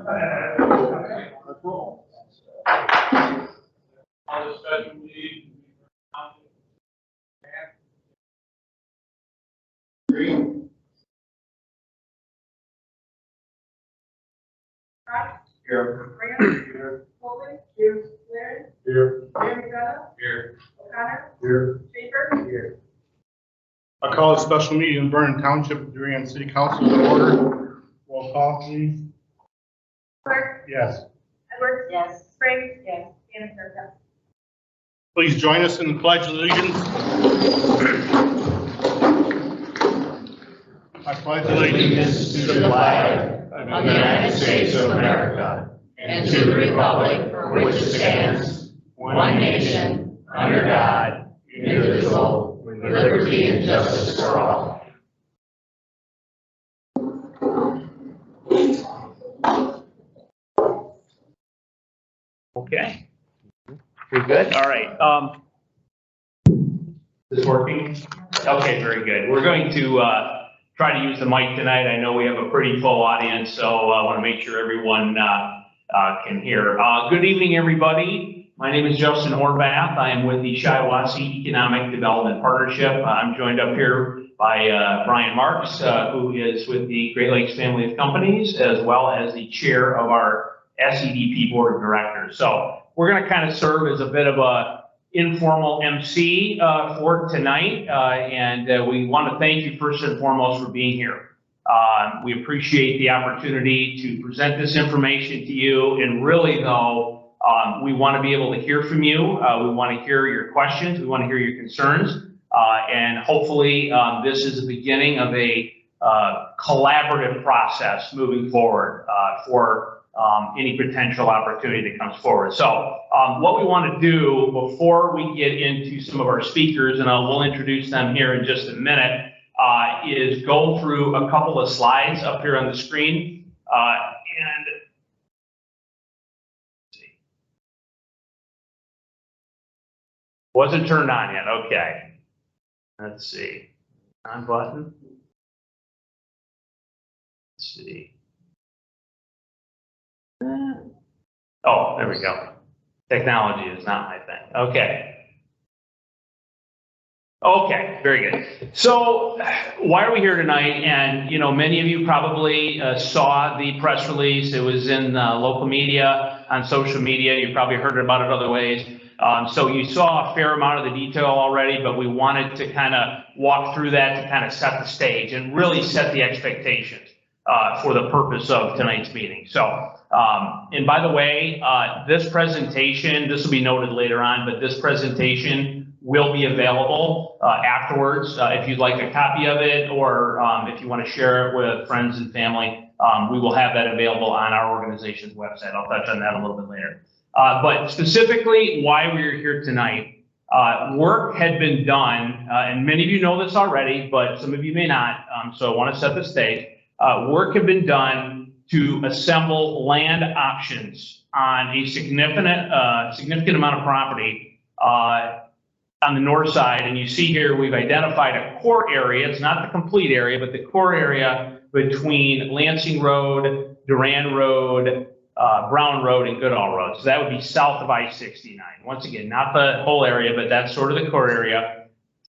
Let's roll. On the special meeting. Here. Graham. Here. Colvin. Here. Blair. Here. McDonough. Here. O'Connor. Here. Schaefer. Here. I call a special meeting in Vernon Township, Durand City Council to order. Roll call, please. Clark. Yes. Edwards. Yes. Springs. Yes. Hannaford. Yes. Please join us in the Pledge of Allegiance. I pledge allegiance to the flag of the United States of America and to the republic for which it stands, one nation, under God, indivisible, with liberty and justice for all. Okay. We good? All right. Is this working? Okay, very good. We're going to try to use the mic tonight. I know we have a pretty full audience, so I want to make sure everyone can hear. Good evening, everybody. My name is Justin Horvath. I am with the Shiawassee Economic Development Partnership. I'm joined up here by Brian Marks, who is with the Great Lakes Family of Companies, as well as the chair of our SEDP Board of Directors. So we're going to kind of serve as a bit of a informal MC for tonight, and we want to thank you first and foremost for being here. We appreciate the opportunity to present this information to you, and really though, we want to be able to hear from you. We want to hear your questions. We want to hear your concerns, and hopefully this is the beginning of a collaborative process moving forward for any potential opportunity that comes forward. So what we want to do before we get into some of our speakers, and we'll introduce them here in just a minute, is go through a couple of slides up here on the screen. And let's see. Wasn't turned on yet. Okay. Let's see. On button. Let's see. Oh, there we go. Technology is not my thing. Okay. Okay, very good. So why are we here tonight? And, you know, many of you probably saw the press release. It was in local media, on social media. You probably heard about it other ways. So you saw a fair amount of the detail already, but we wanted to kind of walk through that to kind of set the stage and really set the expectations for the purpose of tonight's meeting. So, and by the way, this presentation, this will be noted later on, but this presentation will be available afterwards. If you'd like a copy of it, or if you want to share it with friends and family, we will have that available on our organization's website. I'll touch on that a little bit later. But specifically, why we're here tonight, work had been done, and many of you know this already, but some of you may not, so I want to set the stage. Work had been done to assemble land options on a significant amount of property on the north side. And you see here, we've identified a core area. It's not the complete area, but the core area between Lansing Road, Durand Road, Brown Road, and Goodall Road. So that would be south of I-69. Once again, not the whole area, but that's sort of the core area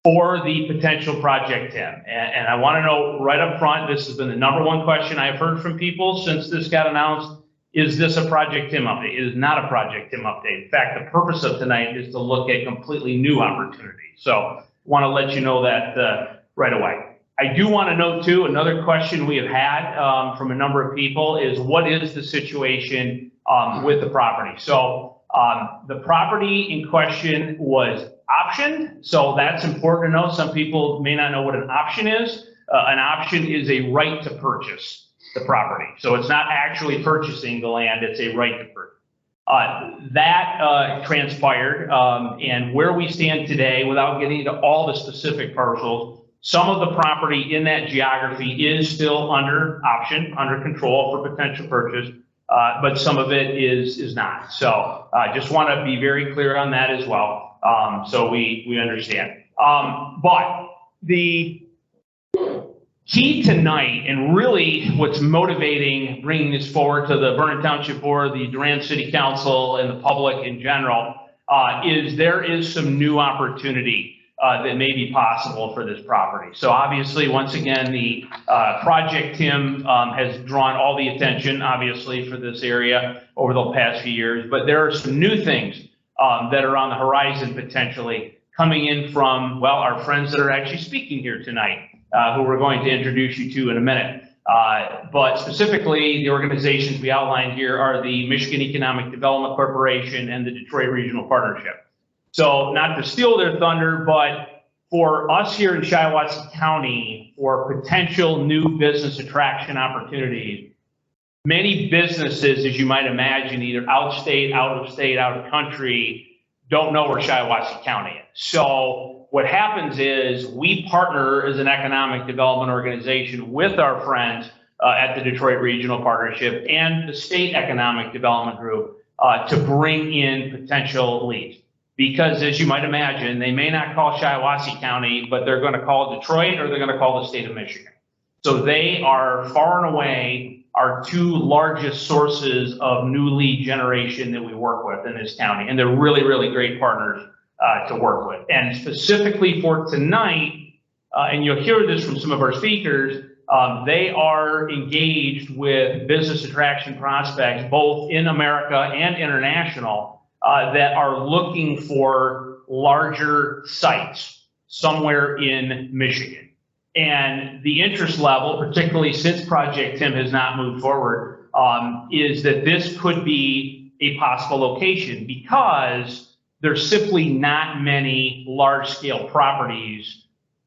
for the potential Project Tim. And I want to know right up front, this has been the #1 question I've heard from people since this got announced. Is this a Project Tim update? It is not a Project Tim update. In fact, the purpose of tonight is to look at completely new opportunities. So I want to let you know that right away. I do want to note too, another question we have had from a number of people is, what is the situation with the property? So the property in question was optioned, so that's important to know. Some people may not know what an option is. An option is a right to purchase the property. So it's not actually purchasing the land, it's a right to purchase. That transpired, and where we stand today, without getting into all the specific parcels, some of the property in that geography is still under option, under control for potential purchase, but some of it is not. So I just want to be very clear on that as well, so we understand. But the key tonight, and really what's motivating bringing this forward to the Vernon Township Board, the Durand City Council, and the public in general, is there is some new opportunity that may be possible for this property. So obviously, once again, the Project Tim has drawn all the attention, obviously, for this area over the past few years, but there are some new things that are on the horizon potentially coming in from, well, our friends that are actually speaking here tonight, who we're going to introduce you to in a minute. But specifically, the organizations we outlined here are the Michigan Economic Development Corporation and the Detroit Regional Partnership. So not to steal their thunder, but for us here in Shiawassee County, for potential new business attraction opportunities, many businesses, as you might imagine, either out of state, out of country, don't know where Shiawassee County is. So what happens is we partner as an economic development organization with our friends at the Detroit Regional Partnership and the State Economic Development Group to bring in potential leads. Because as you might imagine, they may not call Shiawassee County, but they're going to call Detroit or they're going to call the state of Michigan. So they are far and away our two largest sources of new lead generation that we work with in this county. And they're really, really great partners to work with. And specifically for tonight, and you'll hear this from some of our speakers, they are engaged with business attraction prospects, both in America and international, that are looking for larger sites somewhere in Michigan. And the interest level, particularly since Project Tim has not moved forward, is that this could be a possible location because there's simply not many large-scale properties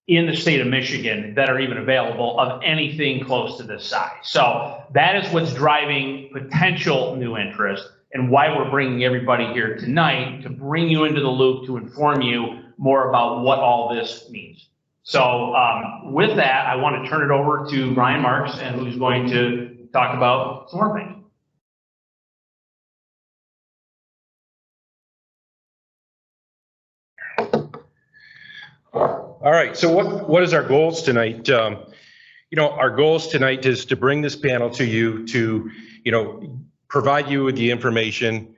in the state of Michigan that are even available of anything close to this size. So that is what's driving potential new interest and why we're bringing everybody here tonight to bring you into the loop to inform you more about what all this means. So with that, I want to turn it over to Brian Marks, and who's going to talk about some more things. All right, so what is our goals tonight? Our goals tonight is to bring this panel to you to, provide you with the information,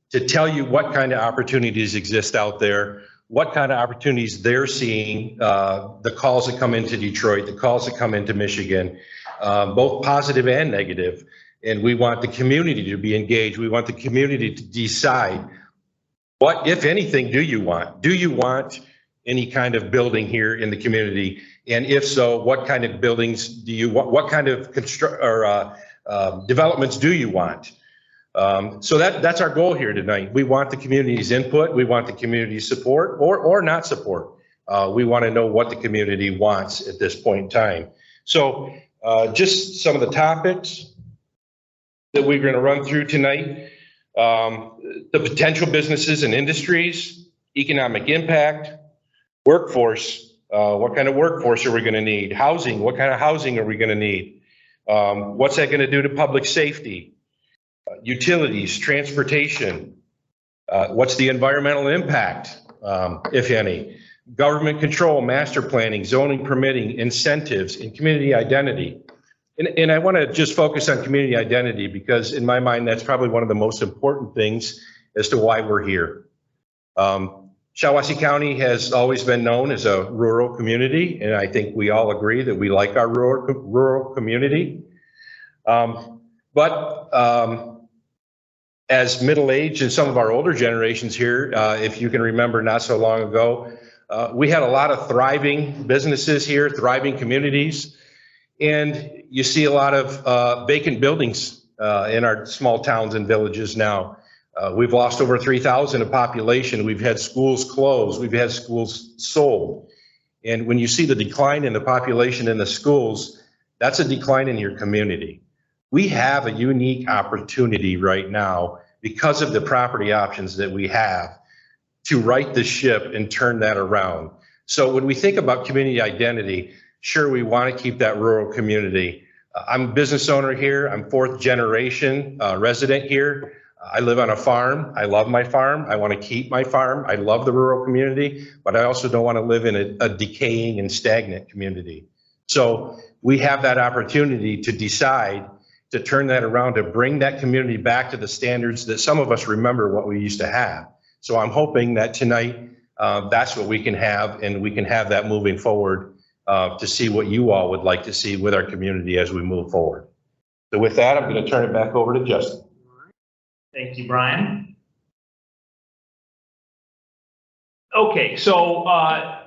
to tell you what kind of opportunities exist out there, what kind of opportunities they're seeing, the calls that come into Detroit, the calls that come into Michigan, both positive and negative. And we want the community to be engaged. We want the community to decide what, if anything, do you want? Do you want any kind of building here in the community? And if so, what kind of buildings do you want? What kind of developments do you want? So that's our goal here tonight. We want the community's input. We want the community's support or not support. We want to know what the community wants at this point in time. So just some of the topics that we're going to run through tonight. The potential businesses and industries, economic impact, workforce. What kind of workforce are we going to need? Housing. What kind of housing are we going to need? What's that going to do to public safety? Utilities, transportation. What's the environmental impact, if any? Government control, master planning, zoning, permitting, incentives, and community identity. And I want to just focus on community identity because in my mind, that's probably one of the most important things as to why we're here. Shiawassee County has always been known as a rural community, and I think we all agree that we like our rural community. As middle-aged and some of our older generations here, if you can remember not so long ago, we had a lot of thriving businesses here, thriving communities, and you see a lot of vacant buildings in our small towns and villages now. We've lost over 3,000 of population. We've had schools closed. We've had schools sold. And when you see the decline in the population in the schools, that's a decline in your community. We have a unique opportunity right now because of the property options that we have to right the ship and turn that around. So when we think about community identity, sure, we want to keep that rural community. I'm a business owner here. I'm fourth generation resident here. I live on a farm. I love my farm. I want to keep my farm. I love the rural community, but I also don't want to live in a decaying and stagnant community. So we have that opportunity to decide to turn that around, to bring that community back to the standards that some of us remember what we used to have. So I'm hoping that tonight, that's what we can have, and we can have that moving forward to see what you all would like to see with our community as we move forward. So with that, I'm going to turn it back over to Justin. Thank you, Brian. Okay, so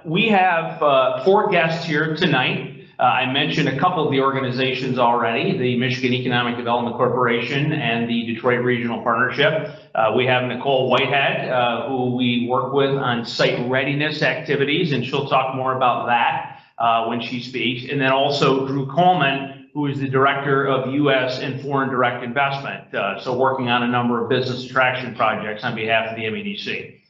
we have 4 guests here tonight. I mentioned a couple of the organizations already, the Michigan Economic Development Corporation and the Detroit Regional Partnership. We have Nicole Whitehead, who we work with on site readiness activities, and she'll talk more about that when she speaks. And then also Drew Coleman, who is the Director of U.S. and Foreign Direct Investment, so working on a number of business attraction projects on behalf of the MEDC.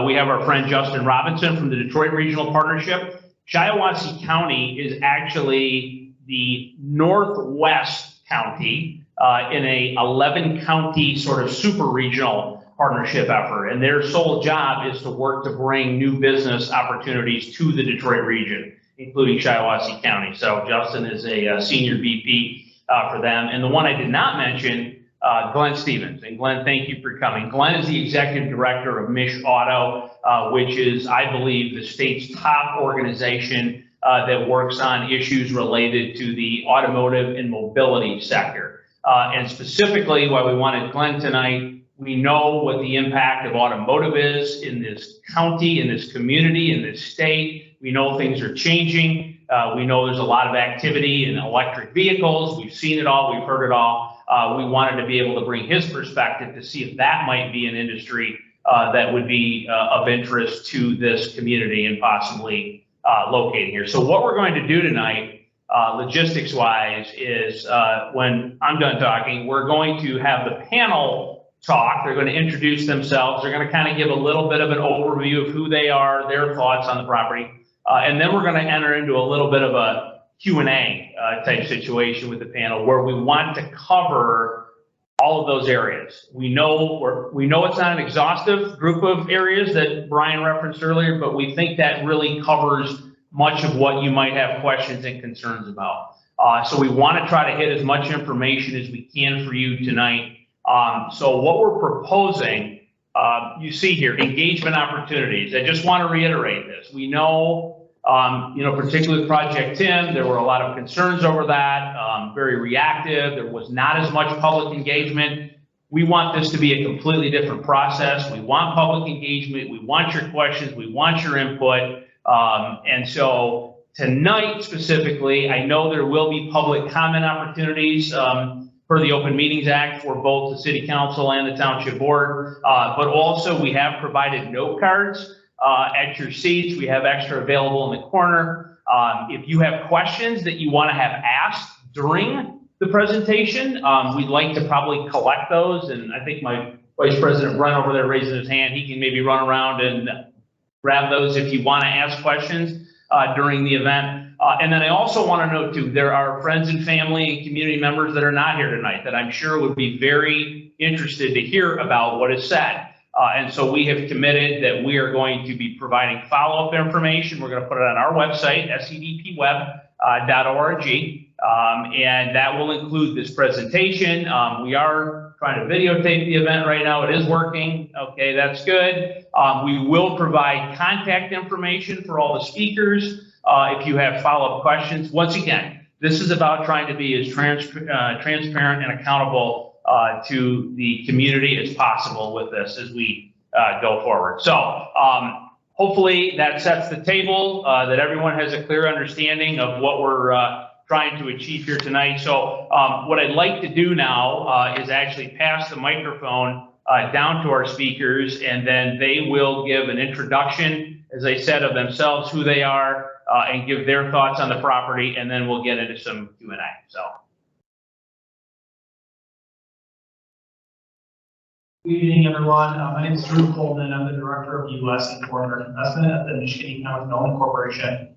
We have our friend Justin Robinson from the Detroit Regional Partnership. Shiawassee County is actually the northwest county in a 11-county sort of super regional partnership effort. And their sole job is to work to bring new business opportunities to the Detroit region, including Shiawassee County. So Justin is a senior VP for them. And the one I did not mention, Glenn Stevens. And Glenn, thank you for coming. Glenn is the executive director of Mich Auto, which is, I believe, the state's top organization that works on issues related to the automotive and mobility sector. And specifically, why we wanted Glenn tonight, we know what the impact of automotive is in this county, in this community, in this state. We know things are changing. We know there's a lot of activity in electric vehicles. We've seen it all. We've heard it all. We wanted to be able to bring his perspective to see if that might be an industry that would be of interest to this community and possibly located here. So what we're going to do tonight, logistics-wise, is when I'm done talking, we're going to have the panel talk. They're going to introduce themselves. They're going to kind of give a little bit of an overview of who they are, their thoughts on the property. And then we're going to enter into a little bit of a Q&A type situation with the panel where we want to cover all of those areas. We know it's not an exhaustive group of areas that Brian referenced earlier, but we think that really covers much of what you might have questions and concerns about. So we want to try to hit as much information as we can for you tonight. So what we're proposing, you see here, engagement opportunities. I just want to reiterate this. We know, particularly with Project Tim, there were a lot of concerns over that, very reactive. There was not as much public engagement. We want this to be a completely different process. We want public engagement. We want your questions. We want your input. And so tonight specifically, I know there will be public comment opportunities per the Open Meetings Act for both the City Council and the Township Board. But also we have provided note cards at your seats. We have extra available in the corner. If you have questions that you want to have asked during the presentation, we'd like to probably collect those. And I think my Vice President Brent over there raising his hand, he can maybe run around and grab those if you want to ask questions during the event. And then I also want to note too, there are friends and family and community members that are not here tonight that I'm sure would be very interested to hear about what is said. And so we have committed that we are going to be providing follow-up information. We're going to put it on our website, sedpweb.org, and that will include this presentation. We are trying to videotape the event right now. It is working. Okay, that's good. We will provide contact information for all the speakers if you have follow-up questions. Once again, this is about trying to be as transparent and accountable to the community as possible with this as we go forward. So hopefully that sets the table, that everyone has a clear understanding of what we're trying to achieve here tonight. So what I'd like to do now is actually pass the microphone down to our speakers, and then they will give an introduction, as I said, of themselves, who they are, and give their thoughts on the property, and then we'll get into some Q&A. So. Good evening, everyone. My name is Drew Coleman. I'm the Director of U.S. and Foreign Direct Investment at the Michigan Economic Development Corporation.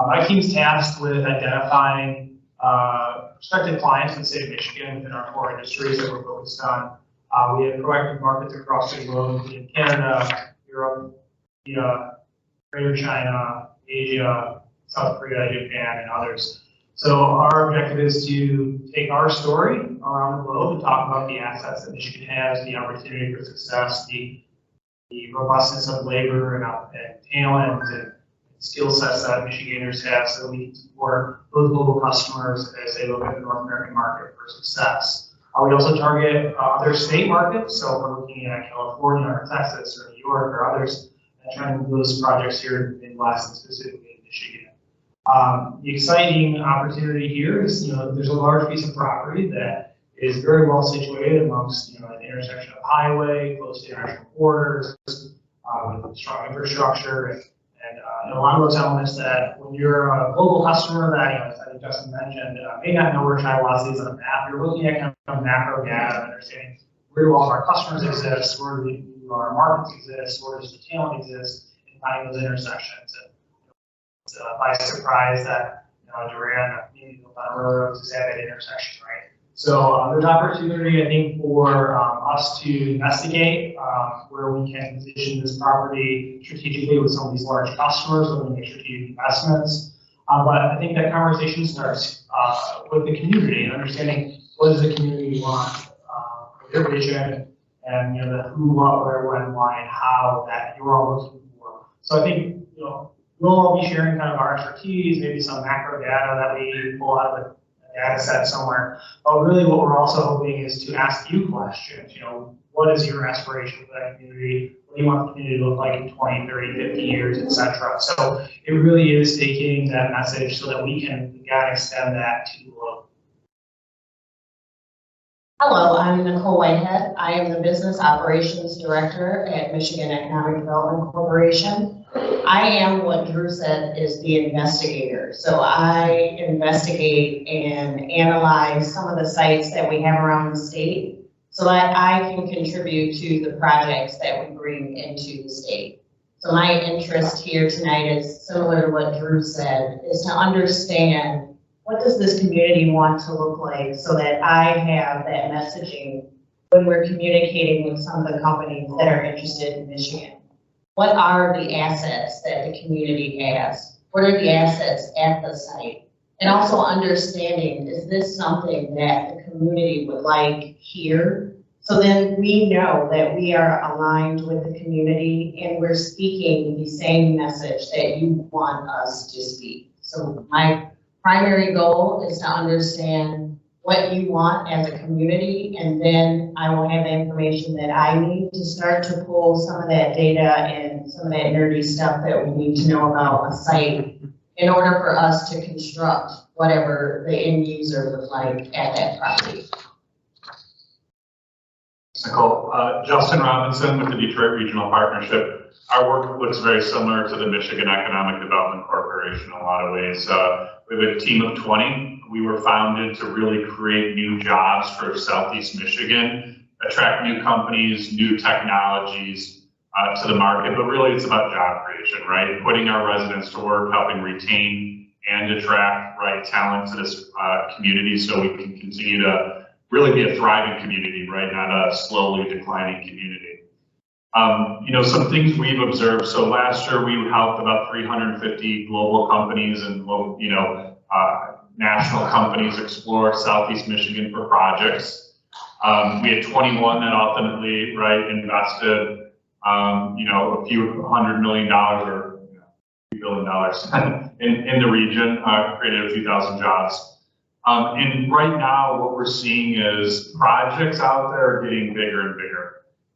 My team's tasked with identifying prospective clients in the state of Michigan within our core industries that we're focused on. We have proactive markets across the globe in Canada, Europe, India, Greater China, Asia, South Korea, Japan, and others. So our objective is to take our story around the globe and talk about the assets that Michigan has, the opportunity for success, the robustness of labor and talent and skill sets that Michiganders have so we can support those global customers as they look at the North American market for success. We also target other state markets, so we're looking at California or Texas or New York or others and trying to do those projects here in the Midwest and specifically in Michigan. The exciting opportunity here is, there's a large piece of property that is very well situated amongst, an intersection of highway, close to international borders, with strong infrastructure, and a lot of those elements that when you're a global customer that, as I think Justin mentioned, may not know where Shiawassee is on the map, you're looking at kind of macro data and understanding where do all of our customers exist, where do our markets exist, where does the talent exist, and finding those intersections. And it's by surprise that, Durand, Railroad is at that intersection, right? So there's opportunity, I think, for us to investigate where we can position this property strategically with some of these large customers looking at strategic investments. But I think that conversation starts with the community and understanding what does the community want, their vision, and the who, what, where, when, why, and how that you're all looking for. So I think we'll all be sharing kind of our expertise, maybe some macro data that we pull out of the data set somewhere. But really what we're also hoping is to ask you questions. What is your aspiration for that community? What do you want the community to look like in 20, 30, 50 years, et cetera? So it really is taking that message so that we can extend that to the world. Hello, I'm Nicole Whitehead. I am the Business Operations Director at Michigan Economic Development Corporation. I am what Drew said is the investigator. So I investigate and analyze some of the sites that we have around the state so that I can contribute to the projects that we bring into the state. So my interest here tonight is similar to what Drew said, is to understand what does this community want to look like so that I have that messaging when we're communicating with some of the companies that are interested in Michigan. What are the assets that the community has? What are the assets at the site? And also understanding, is this something that the community would like here? So then we know that we are aligned with the community and we're speaking the same message that you want us to speak. So my primary goal is to understand what you want as a community, and then I will have the information that I need to start to pull some of that data and some of that nerdy stuff that we need to know about a site in order for us to construct whatever the end user would like at that property. Nicole, Justin Robinson with the Detroit Regional Partnership. Our work looks very similar to the Michigan Economic Development Corporation in a lot of ways. We have a team of 20. We were founded to really create new jobs for Southeast Michigan, attract new companies, new technologies to the market, but really it's about job creation, right? Putting our residents to work, helping retain and attract talent to this community so we can continue to really be a thriving community, right? Not a slowly declining community. Some things we've observed. So last year we helped about 350 global companies and national companies explore Southeast Michigan for projects. We had 21 that ultimately, invested, a few $100 million or $3 billion in the region, created a few thousand jobs. And right now what we're seeing is projects out there are getting bigger and bigger.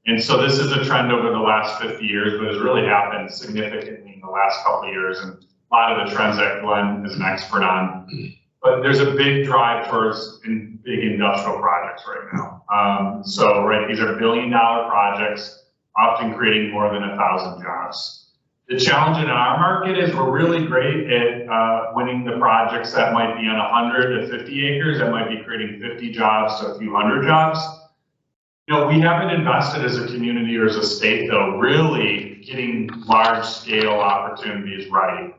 And so this is a trend over the last 50 years, but has really happened significantly in the last couple of years. And a lot of the trends that Glenn is an expert on. But there's a big drive towards big industrial projects right now. These are billion-dollar projects, often creating more than 1,000 jobs. The challenge in our market is we're really great at winning the projects that might be on 100 to 50 acres, that might be creating 50 jobs to a few hundred jobs. We haven't invested as a community or as a state, though, really getting large-scale opportunities ready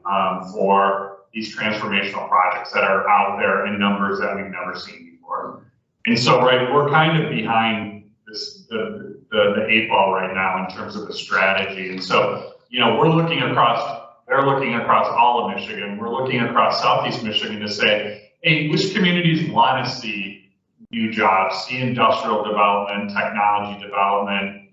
for these transformational projects that are out there in numbers that we've never seen before. And so, we're kind of behind the 8 ball right now in terms of the strategy. And so, we're looking across, they're looking across all of Michigan. We're looking across Southeast Michigan to say, hey, which communities want to see new jobs, see industrial development, technology development,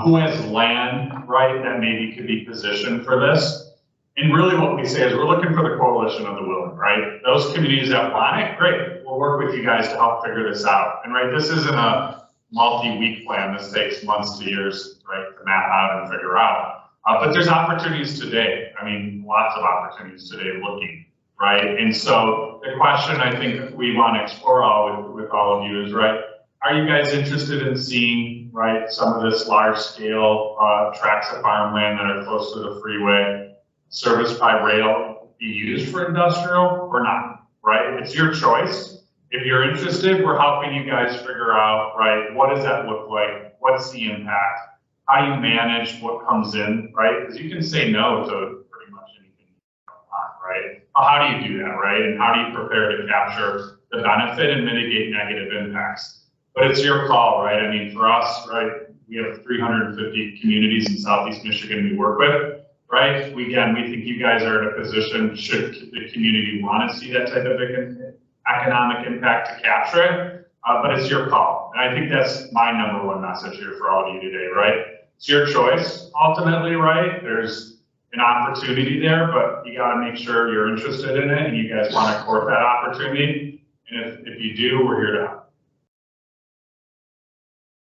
who has land, right, that maybe could be positioned for this. And really what we say is we're looking for the coalition of the willing, right? Those communities that want it, great. We'll work with you guys to help figure this out. And right, this isn't a multi-week plan. This takes months to years, right, to map out and figure out. But there's opportunities today. I mean, lots of opportunities today looking, right? And so the question I think we want to explore with all of you is, right, are you guys interested in seeing, right, some of this large scale tracts of farmland that are close to the freeway, serviced by rail, be used for industrial or not, right? It's your choice. If you're interested, we're helping you guys figure out, right, what does that look like? What's the impact? How you manage what comes in, right? Because you can say no to pretty much anything you want, right? Well, how do you do that, right? And how do you prepare to capture the benefit and mitigate negative impacts? But it's your call, right? I mean, for us, right, we have 350 communities in Southeast Michigan we work with, right? Again, we think you guys are in a position, should the community want to see that type of economic impact, to capture it, but it's your call. And I think that's my number one message here for all of you today, right? It's your choice, ultimately, right? There's an opportunity there, but you got to make sure you're interested in it and you guys want to court that opportunity. And if you do, we're here to help.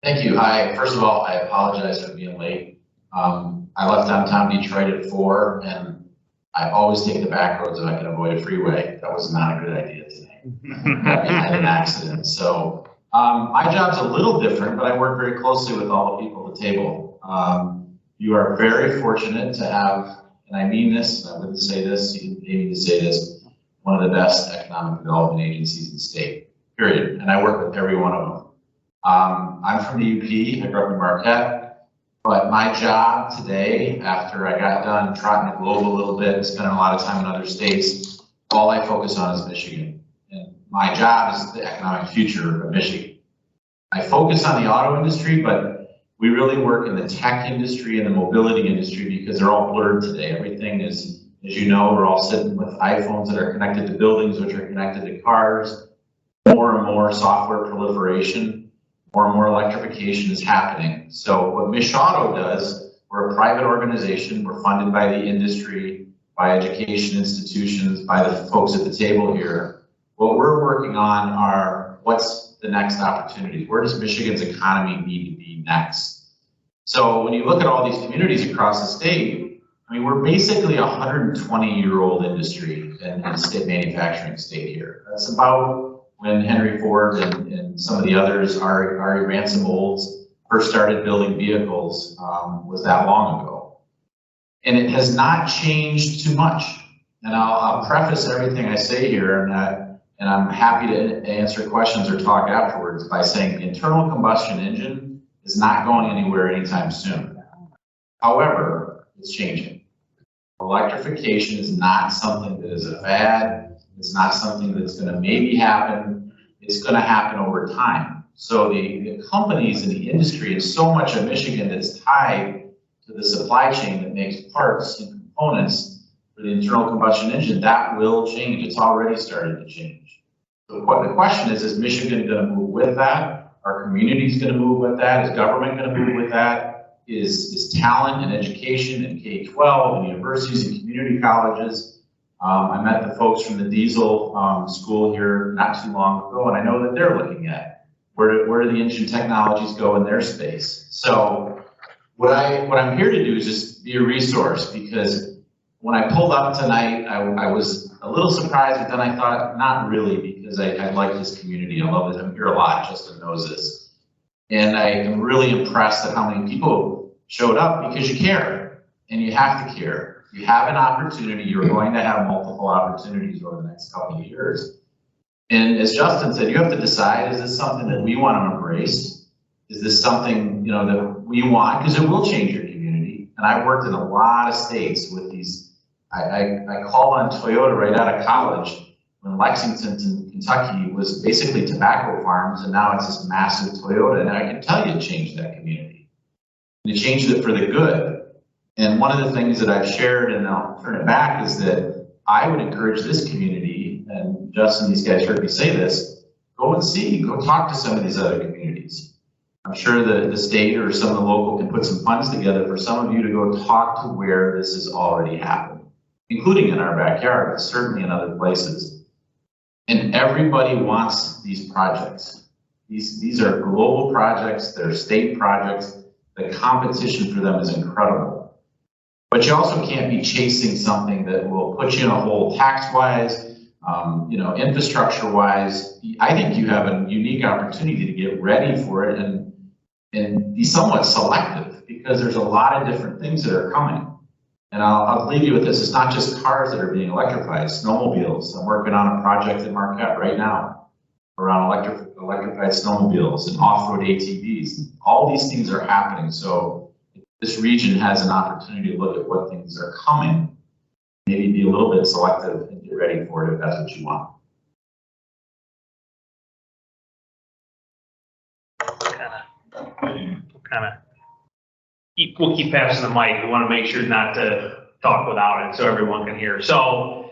Thank you. Hi. First of all, I apologize for being late. I left downtown Detroit at 4, and I always take the back roads if I can avoid a freeway. That was not a good idea today. I had an accident. So my job's a little different, but I work very closely with all the people at the table. You are very fortunate to have, and I mean this, and I wouldn't say this, you didn't pay me to say this, one of the best economic development agencies in the state, period. And I work with every one of them. I'm from the UP, I grew up in Marquette. But my job today, after I got done trotting the globe a little bit, spending a lot of time in other states, all I focus on is Michigan. And my job is the economic future of Michigan. I focus on the auto industry, but we really work in the tech industry and the mobility industry because they're all blurred today. Everything is, as you know, we're all sitting with iPhones that are connected to buildings, which are connected to cars. More and more software proliferation. More and more electrification is happening. So what Mich Auto does, we're a private organization. We're funded by the industry, by education institutions, by the folks at the table here. What we're working on are what's the next opportunities? Where does Michigan's economy need to be next? So when you look at all these communities across the state, I mean, we're basically a 120-year-old industry and state manufacturing state here. That's about when Henry Ford and some of the others, Ari Ransom Olds, first started building vehicles, was that long ago. And it has not changed too much. And I'll preface everything I say here, and I'm happy to answer questions or talk afterwards by saying the internal combustion engine is not going anywhere anytime soon. However, it's changing. Electrification is not something that is a fad. It's not something that's going to maybe happen. It's going to happen over time. So the companies in the industry, and so much of Michigan that's tied to the supply chain that makes parts and components for the internal combustion engine, that will change. It's already started to change. So what the question is Michigan going to move with that? Are communities going to move with that? Is government going to move with that? Is talent and education and K-12 and universities and community colleges? I met the folks from the diesel school here not too long ago, and I know that they're looking at where do the engine technologies go in their space. So what I'm here to do is just be a resource, because when I pulled up tonight, I was a little surprised, but then I thought not really, because I like this community. I love it. I'm here a lot. Justin knows this, and I am really impressed at how many people showed up, because you care, and you have to care. You have an opportunity, you're going to have multiple opportunities over the next couple of years. And as Justin said, you have to decide, is this something that we want to embrace? Is this something, that we want? Because it will change your community. And I've worked in a lot of states with these. I called on Toyota right out of college when Lexington, Kentucky was basically tobacco farms, and now it's this massive Toyota. And I can tell you it changed that community. And it changed it for the good. And one of the things that I've shared, and I'll turn it back, is that I would encourage this community and Justin, these guys heard me say this, go and see, go talk to some of these other communities. I'm sure the state or some of the local can put some funds together for some of you to go talk to where this has already happened, including in our backyard, but certainly in other places. And everybody wants these projects. These are global projects, they're state projects. The competition for them is incredible. But you also can't be chasing something that will put you in a hole tax-wise, infrastructure-wise. I think you have a unique opportunity to get ready for it and be somewhat selective, because there's a lot of different things that are coming. And I'll leave you with this. It's not just cars that are being electrified, snowmobiles. I'm working on a project in Marquette right now around electrified snowmobiles and off-road ATVs. All these things are happening. So this region has an opportunity to look at what things are coming, maybe be a little bit selective and get ready for it if that's what you want. We'll keep passing the mic. We want to make sure not to talk without it so everyone can hear. So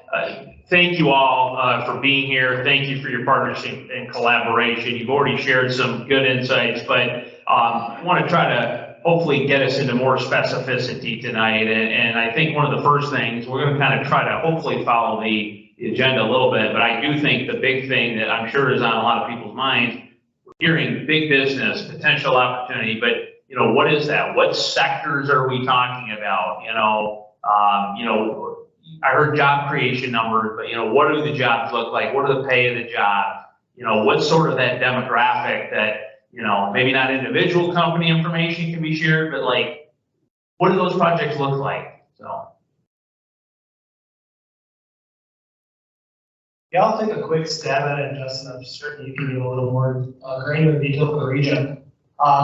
thank you all for being here. Thank you for your partnership and collaboration. You've already shared some good insights, but I want to try to hopefully get us into more specificity tonight. And I think one of the first things, we're going to kind of try to hopefully follow the agenda a little bit, but I do think the big thing that I'm sure is on a lot of people's minds, we're hearing big business, potential opportunity, but what is that? What sectors are we talking about? I heard job creation numbers, but what do the jobs look like? What are the pay of the job? What's sort of that demographic that, maybe not individual company information can be shared, but like, what do those projects look like? So. Yeah, I'll take a quick stab at it, Justin. I'm certain you can give a little more granular detail for the region.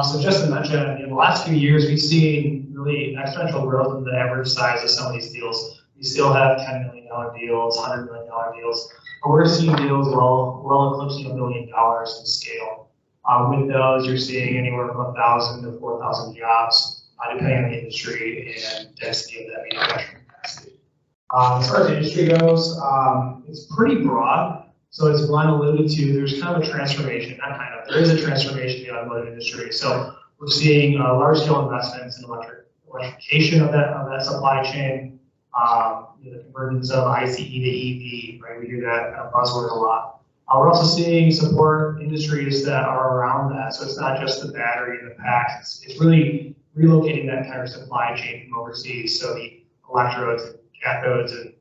So just to mention, in the last few years, we've seen really exponential growth in the average size of some of these deals. We still have $10 million deals, $100 million deals, but we're seeing deals well eclipsing $1 billion in scale. With those, you're seeing anywhere from 1,000 to 4,000 jobs, depending on the industry and density of that manufacturing capacity. As far as the industry goes, it's pretty broad. So as Glenn alluded to, there's kind of a transformation, there is a transformation in the automotive industry. So we're seeing large scale investments in electrification of that supply chain, the convergence of ICE to EV, right? We hear that buzzword a lot. We're also seeing support industries that are around that. So it's not just the battery and the packs, it's really relocating that entire supply chain from overseas. So the electrodes, cathodes, and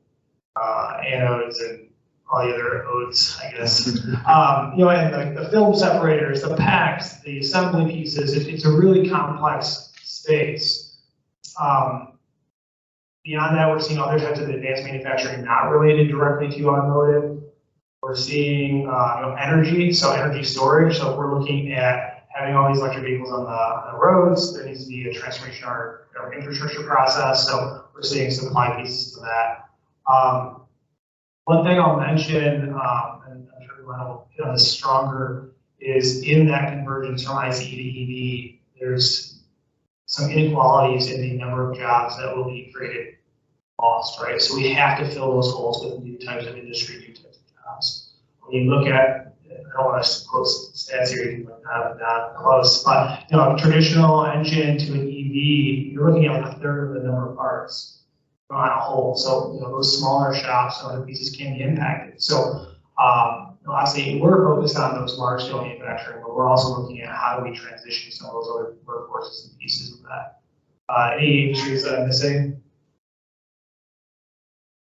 anodes, and all the other odes, I guess. And like the film separators, the packs, the assembly pieces, it's a really complex space. Beyond that, we're seeing other types of advanced manufacturing not related directly to automotive. We're seeing energy, so energy storage. So if we're looking at having all these electric vehicles on the roads, there needs to be a transformation in our infrastructure process. So we're seeing supply pieces to that. One thing I'll mention, and I'm sure Glenn will hit on this stronger, is in that convergence from ICE to EV, there's some inequalities in the number of jobs that will be created, lost, right? So we have to fill those holes with new types of industry, new types of jobs. When you look at, I don't want to quote stats here, not close, but traditional engine to an EV, you're looking at like a third of the number of parts on a whole. So those smaller shops, other pieces can be impacted. So obviously we're focused on those large scale manufacturing, but we're also looking at how do we transition some of those other workforces and pieces of that. Any industries that I'm missing?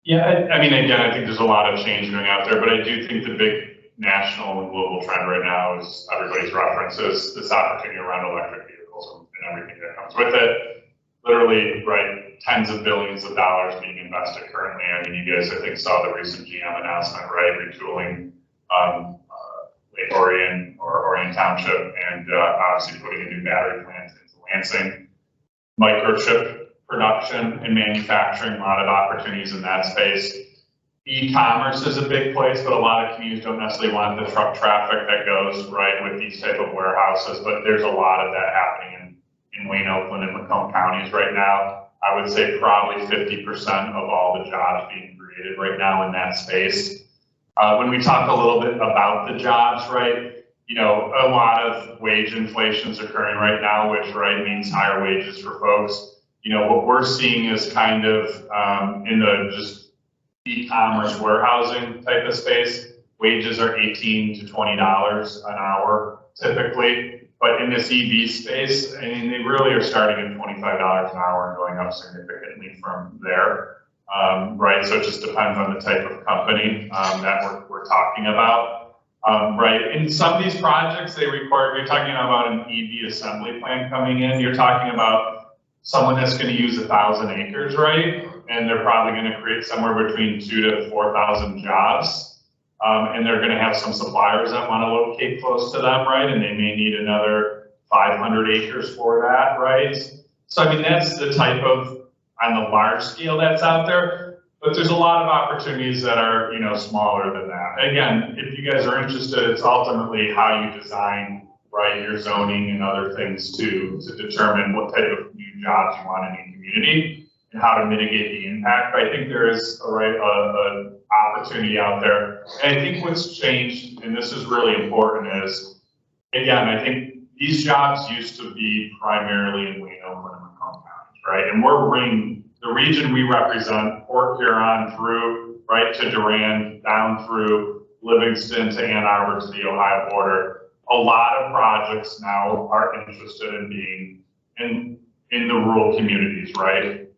Yeah, I mean, again, I think there's a lot of change going out there, but I do think the big national and global trend right now is everybody's references, this opportunity around electric vehicles and everything that comes with it. Literally, right, tens of billions of dollars being invested currently. I mean, you guys, I think, saw the recent GM announcement, right, retooling Lake Orion or Orion Township, and obviously putting a new battery plant into Lansing. Microchip production and manufacturing, a lot of opportunities in that space. E-commerce is a big place, but a lot of communities don't necessarily want the truck traffic that goes right with these type of warehouses, but there's a lot of that happening in Wayne, Oakland, and Macomb counties right now. I would say probably 50% of all the jobs being created right now in that space When we talk a little bit about the jobs, right, you know, a lot of wage inflation is occurring right now, which, right, means higher wages for folks. You know, what we're seeing is kind of in the just e-commerce warehousing type of space, wages are $18 to $20 an hour typically. But in this EV space, I mean, they really are starting at $25 an hour and going up significantly from there. Right, so it just depends on the type of company that we're talking about. Right, in some of these projects, they require, you're talking about an EV assembly plant coming in, you're talking about someone that's going to use 1,000 acres, right? And they're probably going to create somewhere between 2,000 to 4,000 jobs. And they're going to have some suppliers that want to locate close to them, right? And they may need another 500 acres for that, right? So, I mean, that's the type of, on the large scale that's out there, but there's a lot of opportunities that are, you know, smaller than that. Again, if you guys are interested, it's ultimately how you design, right, your zoning and other things to determine what type of new jobs you want in a community and how to mitigate the impact. But I think there is a opportunity out there. And I think what's changed, and this is really important, is, again, I think these jobs used to be primarily in Wayne-Oak and Macomb counties, right? And the region we represent, Port Huron through, right, to Durand, down through Livingston to Ann Arbor to the Ohio border. A lot of projects now are interested in being in the rural communities, right?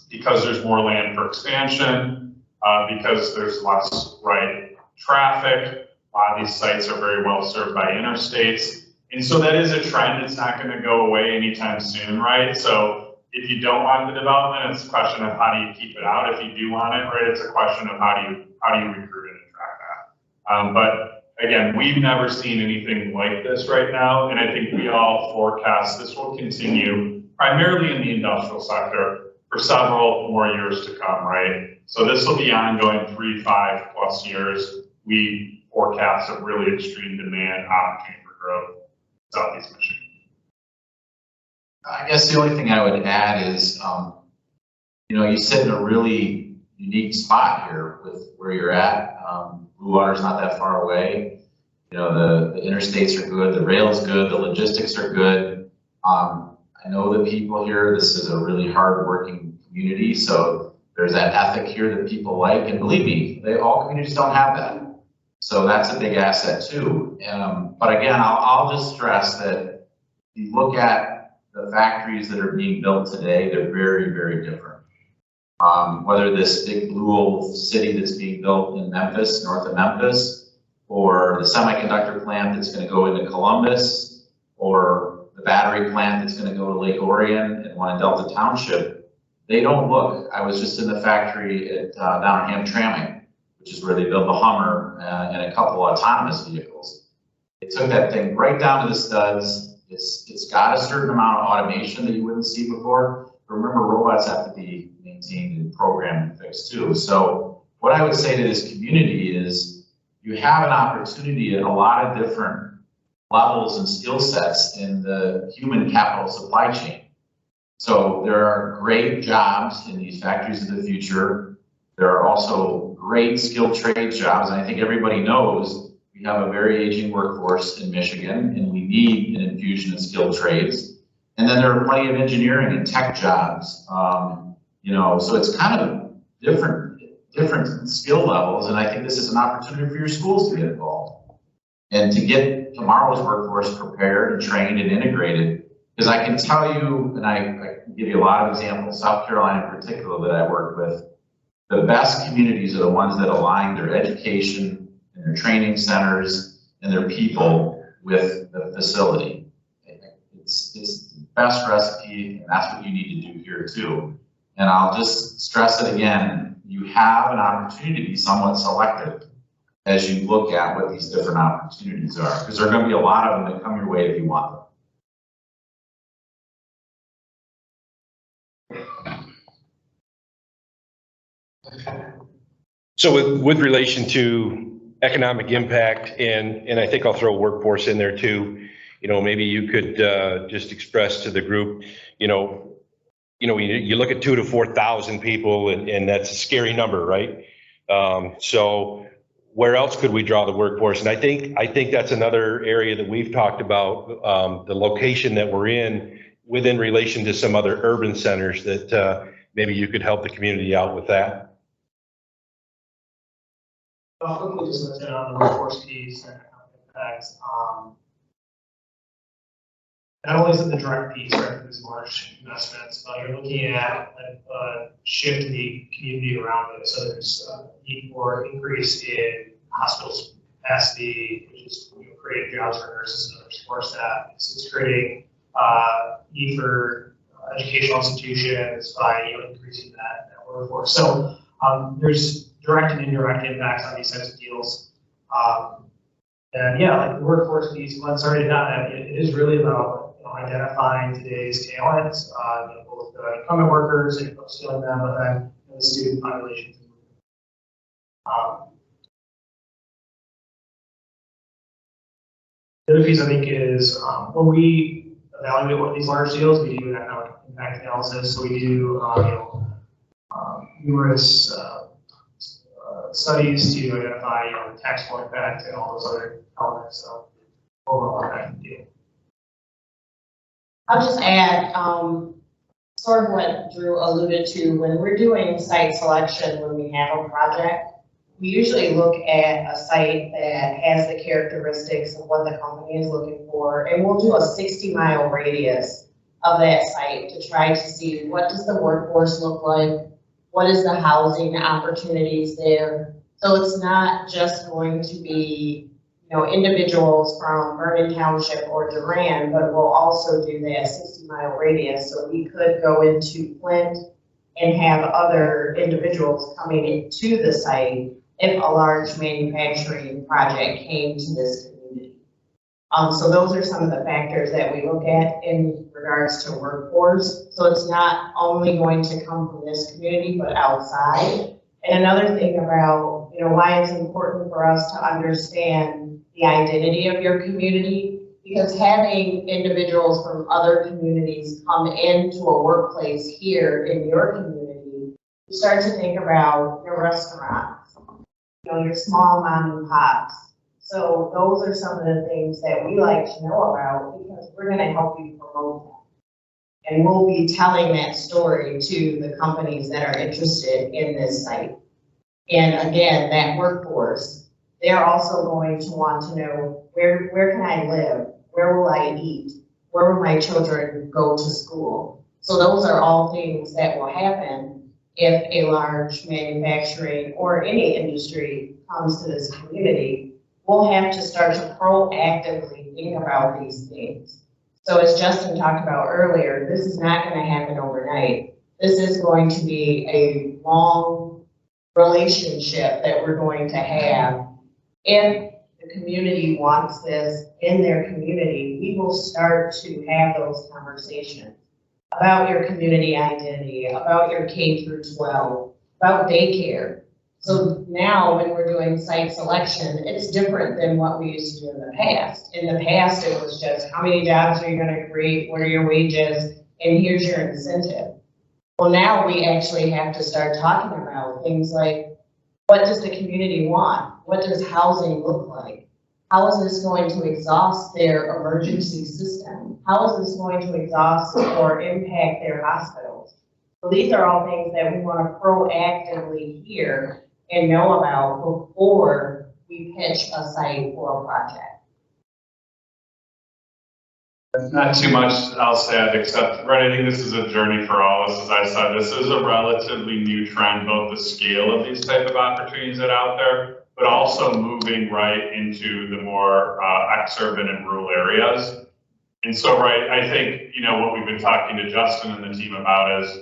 Because there's more land for expansion, because there's less, right, traffic. A lot of these sites are very well served by interstates. And so that is a trend. It's not going to go away anytime soon, right? So if you don't want the development, it's a question of how do you keep it out. If you do want it, right, it's a question of how do you recruit and attract that. But again, we've never seen anything like this right now. And I think we all forecast this will continue primarily in the industrial sector for several more years to come, right? So this will be ongoing 3-5+ years. We forecast a really extreme demand opportunity for growth in Southeast Michigan. I guess the only thing I would add is, you know, you sit in a really unique spot here with where you're at. Blue Water's not that far away. You know, the interstates are good, the rail's good, the logistics are good. I know the people here, this is a really hard-working community, so there's that ethic here that people like, and believe me, all communities don't have that. So that's a big asset too. But again, I'll just stress that if you look at the factories that are being built today, they're very, very different. Whether this big blue old city that's being built in Memphis, north of Memphis, or the semiconductor plant that's going to go into Columbus, or the battery plant that's going to go to Lake Orion and one in Delta Township, they don't look. I was just in the factory at down in Hamtramck, which is where they build the Hummer and a couple of autonomous vehicles. They took that thing right down to the studs. It's got a certain amount of automation that you wouldn't see before. But remember, robots have to be maintained and programmed and fixed too. So what I would say to this community is you have an opportunity at a lot of different levels and skill sets in the human capital supply chain. So there are great jobs in these factories of the future. There are also great skilled trades jobs. And I think everybody knows we have a very aging workforce in Michigan and we need an infusion of skilled trades. And then there are plenty of engineering and tech jobs. You know, so it's kind of different skill levels. And I think this is an opportunity for your schools to get involved and to get tomorrow's workforce prepared and trained and integrated. Because I can tell you, and I can give you a lot of examples, South Carolina in particular that I work with, the best communities are the ones that align their education and their training centers and their people with the facility. It's the best recipe, and that's what you need to do here too. And I'll just stress it again, you have an opportunity to be somewhat selective as you look at what these different opportunities are, because there are going to be a lot of them that come your way if you want them. So with relation to economic impact, and I think I'll throw workforce in there too, you know, maybe you could just express to the group, you look at 2,000 to 4,000 people and that's a scary number, right? So where else could we draw the workforce? And I think that's another area that we've talked about, the location that we're in within relation to some other urban centers that maybe you could help the community out with that. I'll quickly just mention on the workforce piece and economic impacts. Not only is it the direct piece, right, for these large investments, but you're looking at a shift in the community around it. So there's need for increase in hospitals capacity, which is creating jobs for nurses and other support staff. It's creating need for educational institutions by increasing that workforce. So there's direct and indirect impacts on these types of deals. And yeah, like the workforce piece, when started on it is really about identifying today's talents, both incumbent workers and upskilling them, but then the student populations. The other piece I think is when we evaluate one of these large deals, we do an economic impact analysis. So we do numerous studies to identify the taxable impact and all those other elements of overall impact of the deal. I'll just add, sort of what Drew alluded to, when we're doing site selection, when we have a project, we usually look at a site that has the characteristics of what the company is looking for, and we'll do a 60-mile radius of that site to try to see what does the workforce look like, what is the housing opportunities there. So it's not just going to be individuals from Vernon Township or Durand, but we'll also do that 60-mile radius. So we could go into Flint and have other individuals coming into the site if a large manufacturing project came to this community. So those are some of the factors that we look at in regards to workforce. So it's not only going to come from this community, but outside. And another thing about why it's important for us to understand the identity of your community, because having individuals from other communities come into a workplace here in your community, you start to think about your restaurants, your small mom and pops. So those are some of the things that we like to know about because we're going to help you promote them. And we'll be telling that story to the companies that are interested in this site. And again, that workforce, they're also going to want to know where can I live? Where will I eat? Where will my children go to school? So those are all things that will happen if a large manufacturing or any industry comes to this community. We'll have to start to proactively think about these things. So as Justin talked about earlier, this is not going to happen overnight. This is going to be a long relationship that we're going to have. If the community wants this in their community, we will start to have those conversations about your community identity, about your K through 12, about daycare. So now when we're doing site selection, it's different than what we used to do in the past. In the past, it was just how many jobs are you going to create, what are your wages, and here's your incentive. Well, now we actually have to start talking about things like, what does the community want? What does housing look like? How is this going to exhaust their emergency system? How is this going to exhaust or impact their hospitals? So these are all things that we want to proactively hear and know about before we pitch a site or a project. Not too much else to add, except, right, I think this is a journey for all of us. As I said, this is a relatively new trend, both the scale of these type of opportunities that are out there, but also moving right into the more exurban and rural areas. And so, right, I think, what we've been talking to Justin and the team about is,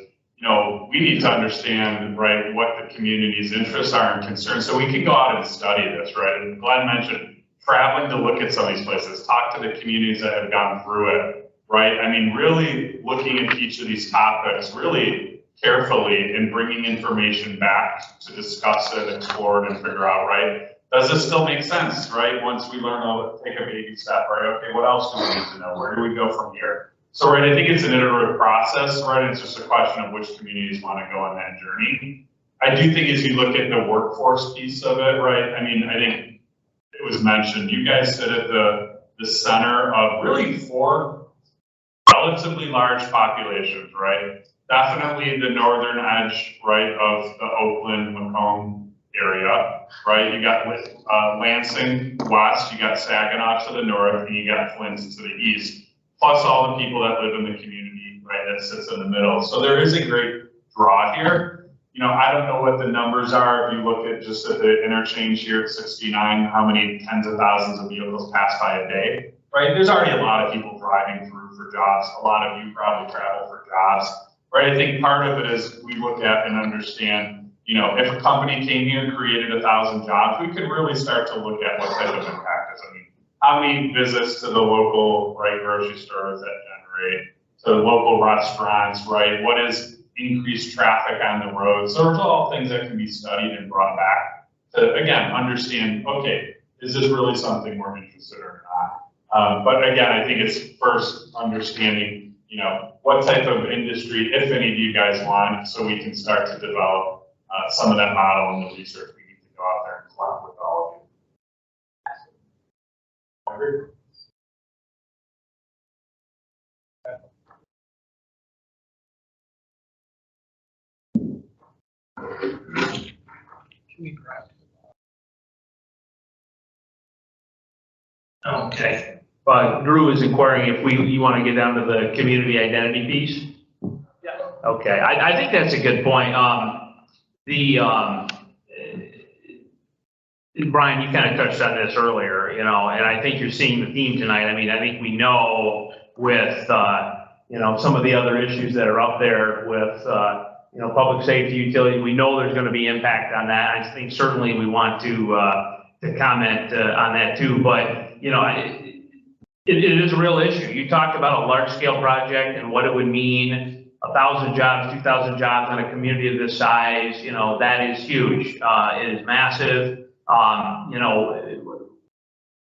we need to understand, right, what the community's interests are and concerns, so we can go out and study this, right? And Glenn mentioned traveling to look at some of these places, talk to the communities that have gone through it, right? I mean, really looking at each of these topics really carefully and bringing information back to discuss it, explore it, and figure out, right? Does this still make sense, right? Once we learn, take a baby step, right? Okay, what else do we need to know? Where do we go from here? So, right, I think it's an iterative process, right? It's just a question of which communities want to go on that journey. I do think as you look at the workforce piece of it, right? I mean, I think it was mentioned, you guys sit at the center of really 4 relatively large populations, right? Definitely the northern edge, right, of the Oakland, Macomb area, right? You got Lansing west, you got Saginaw to the north, and you got Flint to the east, plus all the people that live in the community, right, that sits in the middle. So there is a great draw here. You know, I don't know what the numbers are. If you look at just at the interchange here at 69, how many tens of thousands of vehicles pass by a day, right? There's already a lot of people driving through for jobs. A lot of you probably travel for jobs, right? I think part of it is we look at and understand, you know, if a company came here and created 1,000 jobs, we could really start to look at what type of impact is. I mean, how many visits to the local, right, grocery stores that generate, to local restaurants, right? What is increased traffic on the roads? Those are all things that can be studied and brought back to, again, understand, okay, is this really something we're interested in or not? But again, I think it's first understanding, you know, what type of industry, if any, do you guys want, so we can start to develop some of that model and the research we need to go out there and collect with all of you. Okay, but Drew is inquiring if you want to get down to the community identity piece? Yeah. Okay, I think that's a good point. Brian, you kind of touched on this earlier, you know, and I think you're seeing the theme tonight. I mean, I think we know with, you know, some of the other issues that are up there with, you know, public safety, utility, we know there's going to be impact on that. I think certainly we want to comment on that too, but, you know, it is a real issue. You talked about a large scale project and what it would mean, 1,000 jobs, 2,000 jobs in a community of this size, you know, that is huge. It is massive. You know,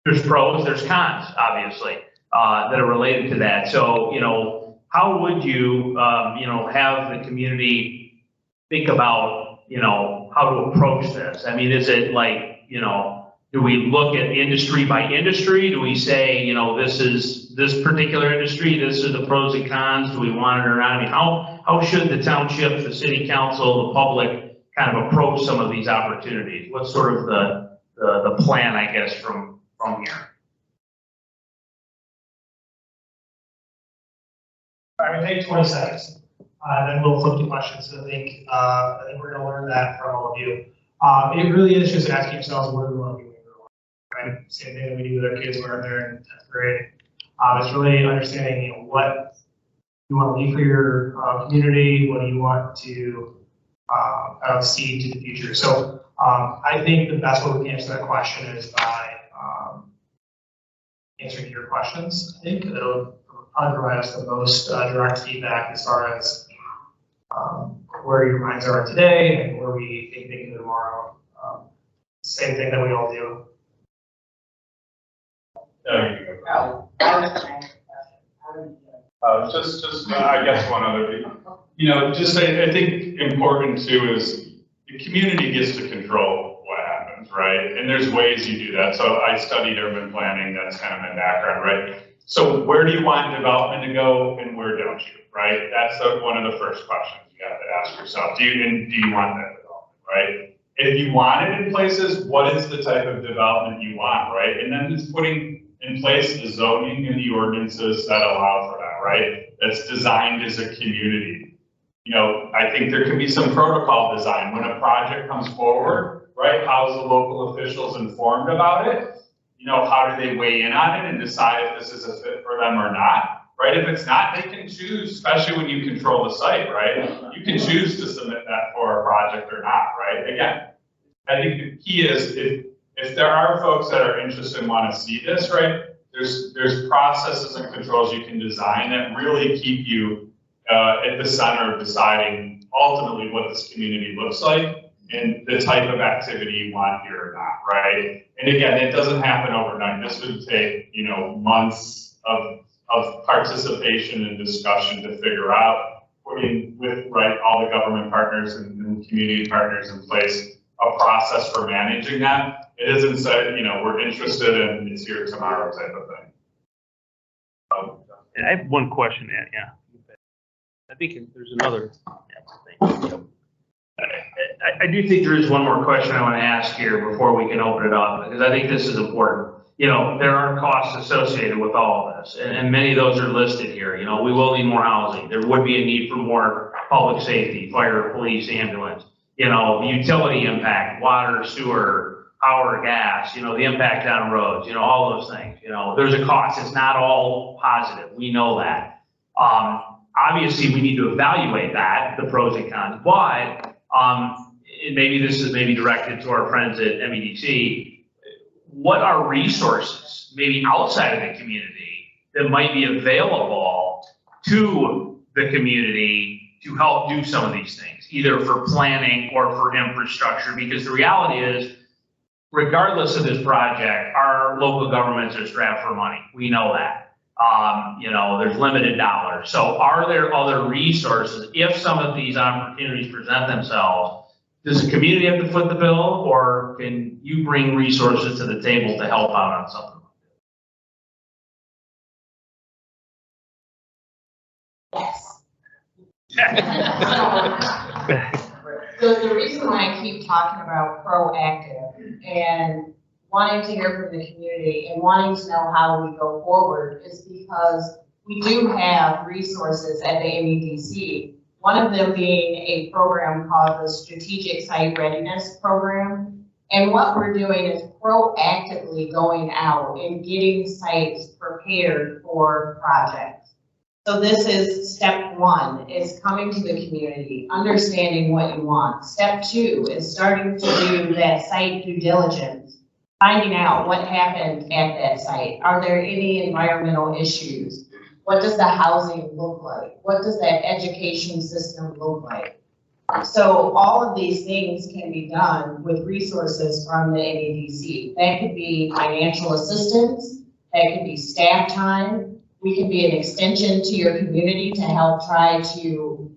there's pros, there's cons, obviously, that are related to that. So, you know, how would you, you know, have the community think about, you know, how to approach this? I mean, is it like, you know, do we look at industry by industry? Do we say, you know, this is this particular industry, this is the pros and cons, do we want it or not? I mean, how should the township, the city council, the public kind of approach some of these opportunities? What's sort of the plan, I guess, from here? All right, take 20 seconds. Then we'll flip to questions. I think we're going to learn that from all of you. It really is just asking yourselves, what do we want to be when we grow up, right? Same thing that we do with our kids when they're in 10th grade. It's really understanding, you know, what you want to leave for your community, what do you want to see to the future. So I think the best way we can answer that question is by answering your questions. I think that'll provide us the most direct feedback as far as where your minds are today and where we think they can go tomorrow. Same thing that we all do. Just I guess one other thing. You know, just I think important too is the community gets to control what happens, right? And there's ways you do that. So I studied urban planning, that's kind of my background, right? So where do you want development to go and where don't you, right? That's one of the first questions you have to ask yourself. Do you want that development, right? If you want it in places, what is the type of development you want, right? And then it's putting in place the zoning and the ordinances that allow for that, right? That's designed as a community. You know, I think there can be some protocol design when a project comes forward, right? How's the local officials informed about it? You know, how do they weigh in on it and decide if this is a fit for them or not, right? If it's not, they can choose, especially when you control the site, right? You can choose to submit that for a project or not, right? Again, I think the key is if there are folks that are interested and want to see this, right? There's processes and controls you can design that really keep you at the center of deciding ultimately what this community looks like and the type of activity you want here or not, right? And again, it doesn't happen overnight. This would take, you know, months of participation and discussion to figure out putting with, right, all the government partners and community partners in place, a process for managing that. It isn't said, you know, we're interested in it's here tomorrow type of thing. I have one question, yeah. I think there's another. I do think there is one more question I want to ask here before we can open it up, because I think this is important. You know, there are costs associated with all of this, and many of those are listed here. You know, we will need more housing. There would be a need for more public safety, fire, police, ambulance, you know, utility impact, water, sewer, power, gas, you know, the impact on roads, you know, all those things. You know, there's a cost. It's not all positive. We know that. Obviously, we need to evaluate that, the pros and cons, but and maybe this is directed to our friends at MEDC. What are resources, maybe outside of the community, that might be available to the community to help do some of these things, either for planning or for infrastructure? Because the reality is, regardless of this project, our local governments are strapped for money. We know that. You know, there's limited dollars. So are there other resources if some of these opportunities present themselves? Does the community have to foot the bill, or can you bring resources to the table to help out on something? Yes. So the reason why I keep talking about proactive and wanting to hear from the community and wanting to know how we go forward is because we do have resources at the MEDC. One of them being a program called the Strategic Site Readiness Program. And what we're doing is proactively going out and getting sites prepared for projects. So this is step one, is coming to the community, understanding what you want. Step two is starting to do that site due diligence, finding out what happened at that site. Are there any environmental issues? What does the housing look like? What does that education system look like? So all of these things can be done with resources from the NEDC. That could be financial assistance, that could be staff time. We can be an extension to your community to help try to,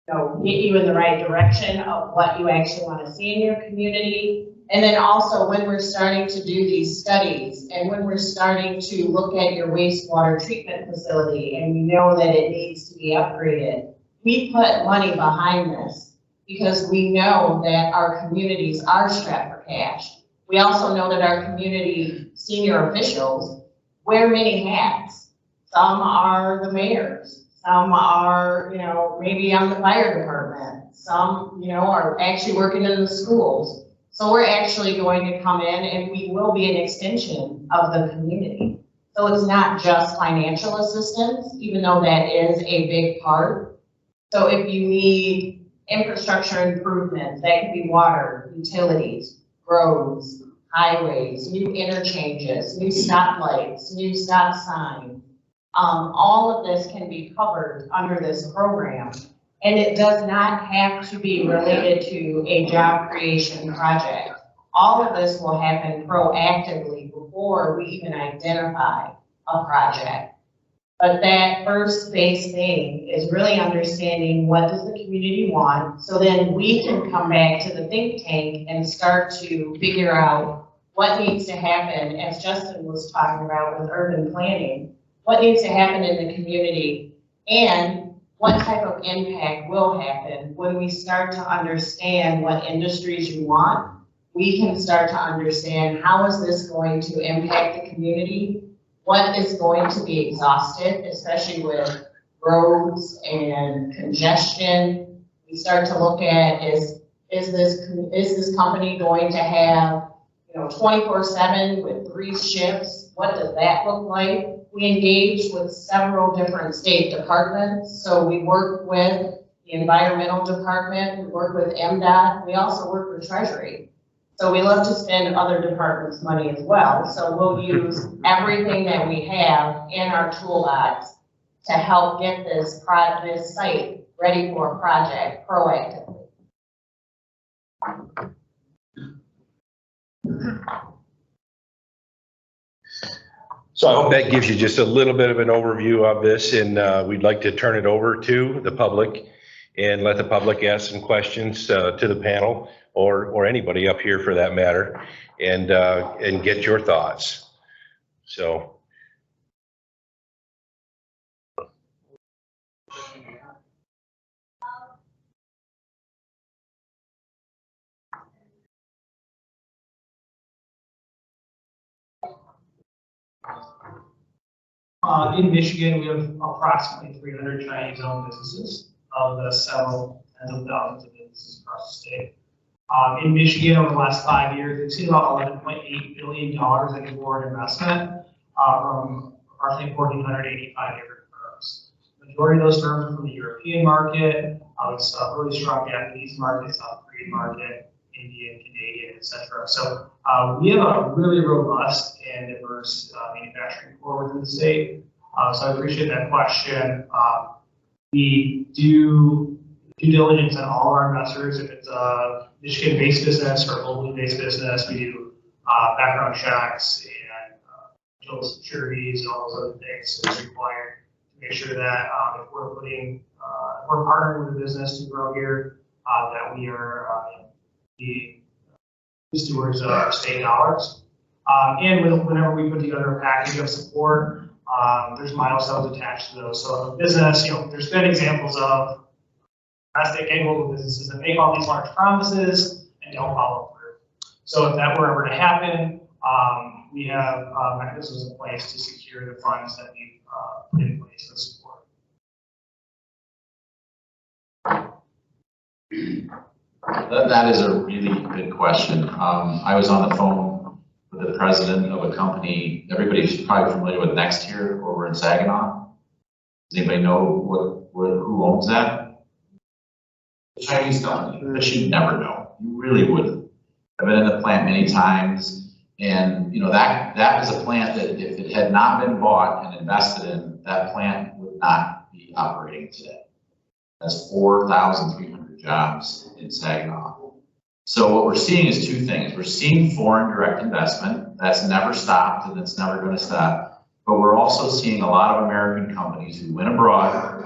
get you in the right direction of what you actually want to see in your community. And then also when we're starting to do these studies and when we're starting to look at your wastewater treatment facility and we know that it needs to be upgraded, we put money behind this because we know that our communities are strapped for cash. We also know that our community senior officials wear many hats. Some are the mayors. Some are, maybe on the fire department. Some, are actually working in the schools. So we're actually going to come in and we will be an extension of the community. So it's not just financial assistance, even though that is a big part. So if you need infrastructure improvements, that could be water, utilities, roads, highways, new interchanges, new stoplights, new stop signs. All of this can be covered under this program. And it does not have to be related to a job creation project. All of this will happen proactively before we even identify a project. But that first base thing is really understanding what does the community want, so then we can come back to the think tank and start to figure out what needs to happen, as Justin was talking about with urban planning, what needs to happen in the community, and what type of impact will happen when we start to understand what industries you want. We can start to understand how is this going to impact the community, what is going to be exhausted, especially with roads and congestion. We start to look at is this company going to have 24/7 with 3 shifts? What does that look like? We engage with several different state departments. So we work with the environmental department, we work with MDOT, we also work with Treasury. So we love to spend other departments' money as well. So we'll use everything that we have in our toolbox to help get this site ready for a project proactively. So I hope that gives you just a little bit of an overview of this, and we'd like to turn it over to the public and let the public ask some questions to the panel or anybody up here for that matter, and get your thoughts. So. In Michigan, we have approximately 300 Chinese-owned businesses, of the several tens of thousands of businesses across the state. In Michigan, over the last 5 years, we've seen about $11.8 billion in foreign investment from approximately 1,485 different firms. The majority of those firms are from the European market, it's a really strong Japanese market, South Korean market, Indian, Canadian, et cetera. So we have a really robust and diverse manufacturing core within the state. So I appreciate that question. We do due diligence on all of our investors. If it's a Michigan-based business or a globally based business, we do background checks and social securities and all those other things that's required to make sure that if we're partnering with a business to grow here, that we are being stewards of our state dollars. And whenever we put together a package of support, there's milestones attached to those. So if a business, there's been examples of domestic and global businesses that make all these large promises and don't follow through. So if that were ever to happen, we have mechanisms in place to secure the funds that we've put in place to support. That is a really good question. I was on the phone with the president of a company. Everybody's probably familiar with Next here over in Saginaw. Does anybody know who owns that? The Chinese company, but you'd never know. You really wouldn't. I've been in the plant many times, and that was a plant that if it had not been bought and invested in, that plant would not be operating today. That's 4,300 jobs in Saginaw. So what we're seeing is two things. We're seeing foreign direct investment. That's never stopped and it's never going to stop. But we're also seeing a lot of American companies who went abroad,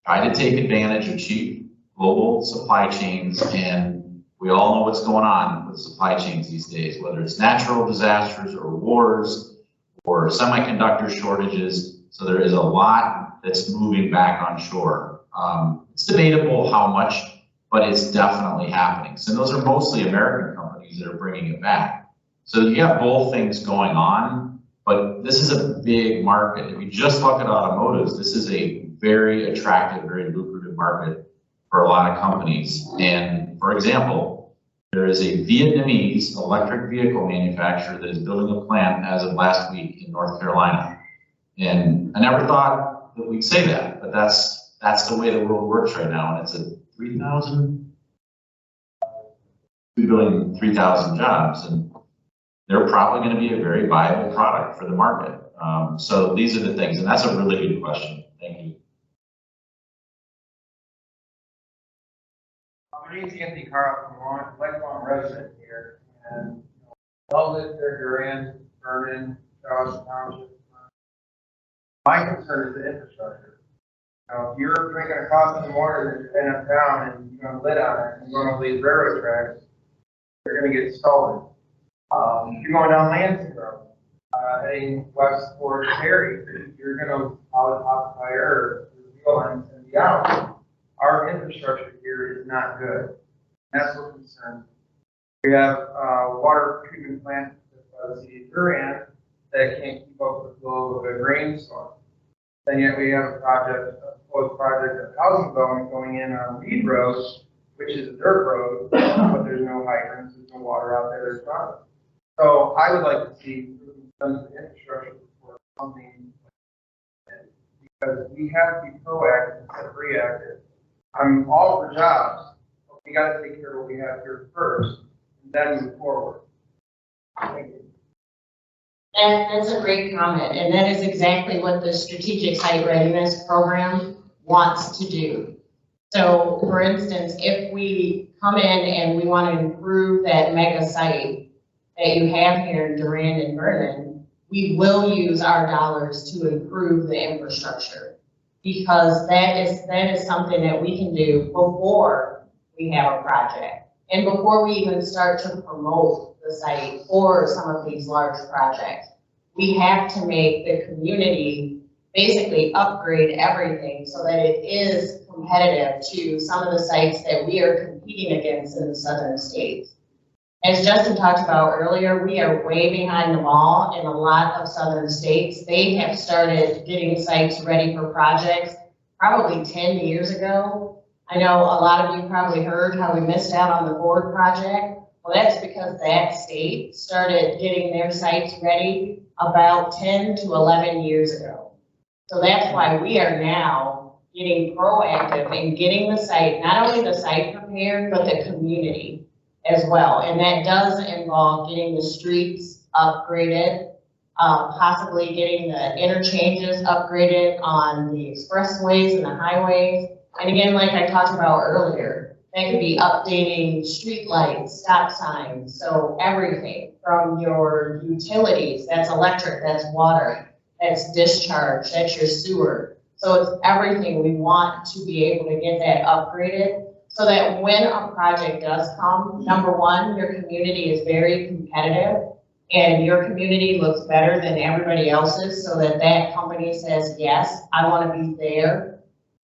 try to take advantage of cheap global supply chains, and we all know what's going on with supply chains these days, whether it's natural disasters or wars or semiconductor shortages. So there is a lot that's moving back on shore. It's debatable how much, but it's definitely happening. So those are mostly American companies that are bringing it back. So you have both things going on, but this is a big market. If you just look at automotives, this is a very attractive, very lucrative market for a lot of companies. And for example, there is a Vietnamese electric vehicle manufacturer that is building a plant as of last week in North Carolina. And I never thought that we'd say that, but that's the way the world works right now. And it's a 3,000 jobs, and they're probably going to be a very viable product for the market. So these are the things, and that's a really good question. Thank you. My name's Anthony Carl, I'm a lifelong resident here, and all lived there, Durand, Vernon, Township. My concern is the infrastructure. If you're drinking a coffee in the morning in a town and you're going to lid on it and you're going to leave railroad tracks, they're going to get stolen. If you're going down Lansing Road, heading west towards Perry, you're going to occupy Earth, and be out. Our infrastructure here is not good. That's what concerns me. We have a water treatment plant at the city of Durand that can't keep up with the flow of a rainstorm. And yet we have a proposed project of housing development going in on Reed Road, which is a dirt road, but there's no hydrants, there's no water out there, there's nothing. So I would like to see some infrastructure for something, because we have to be proactive instead of reactive. I'm all for jobs, but we got to take care of what we have here first, and then move forward. Thank you. That's a great comment, and that is exactly what the Strategic Site Readiness Program wants to do. So, for instance, if we come in and we want to improve that mega site that you have here in Durand and Vernon, we will use our dollars to improve the infrastructure. Because that is something that we can do before we have a project. And before we even start to promote the site for some of these large projects, we have to make the community basically upgrade everything so that it is competitive to some of the sites that we are competing against in the southern states. As Justin talked about earlier, we are way behind the ball in a lot of southern states. They have started getting sites ready for projects probably 10 years ago. I know a lot of you probably heard how we missed out on the Ford project. Well, that's because that state started getting their sites ready about 10 to 11 years ago. So that's why we are now getting proactive in getting the site, not only the site prepared, but the community as well. And that does involve getting the streets upgraded, possibly getting the interchanges upgraded on the expressways and the highways. And again, like I talked about earlier, that could be updating street lights, stop signs, so everything from your utilities, that's electric, that's water, that's discharge, that's your sewer. So it's everything. We want to be able to get that upgraded so that when a project does come, number one, your community is very competitive and your community looks better than everybody else's so that that company says, yes, I want to be there.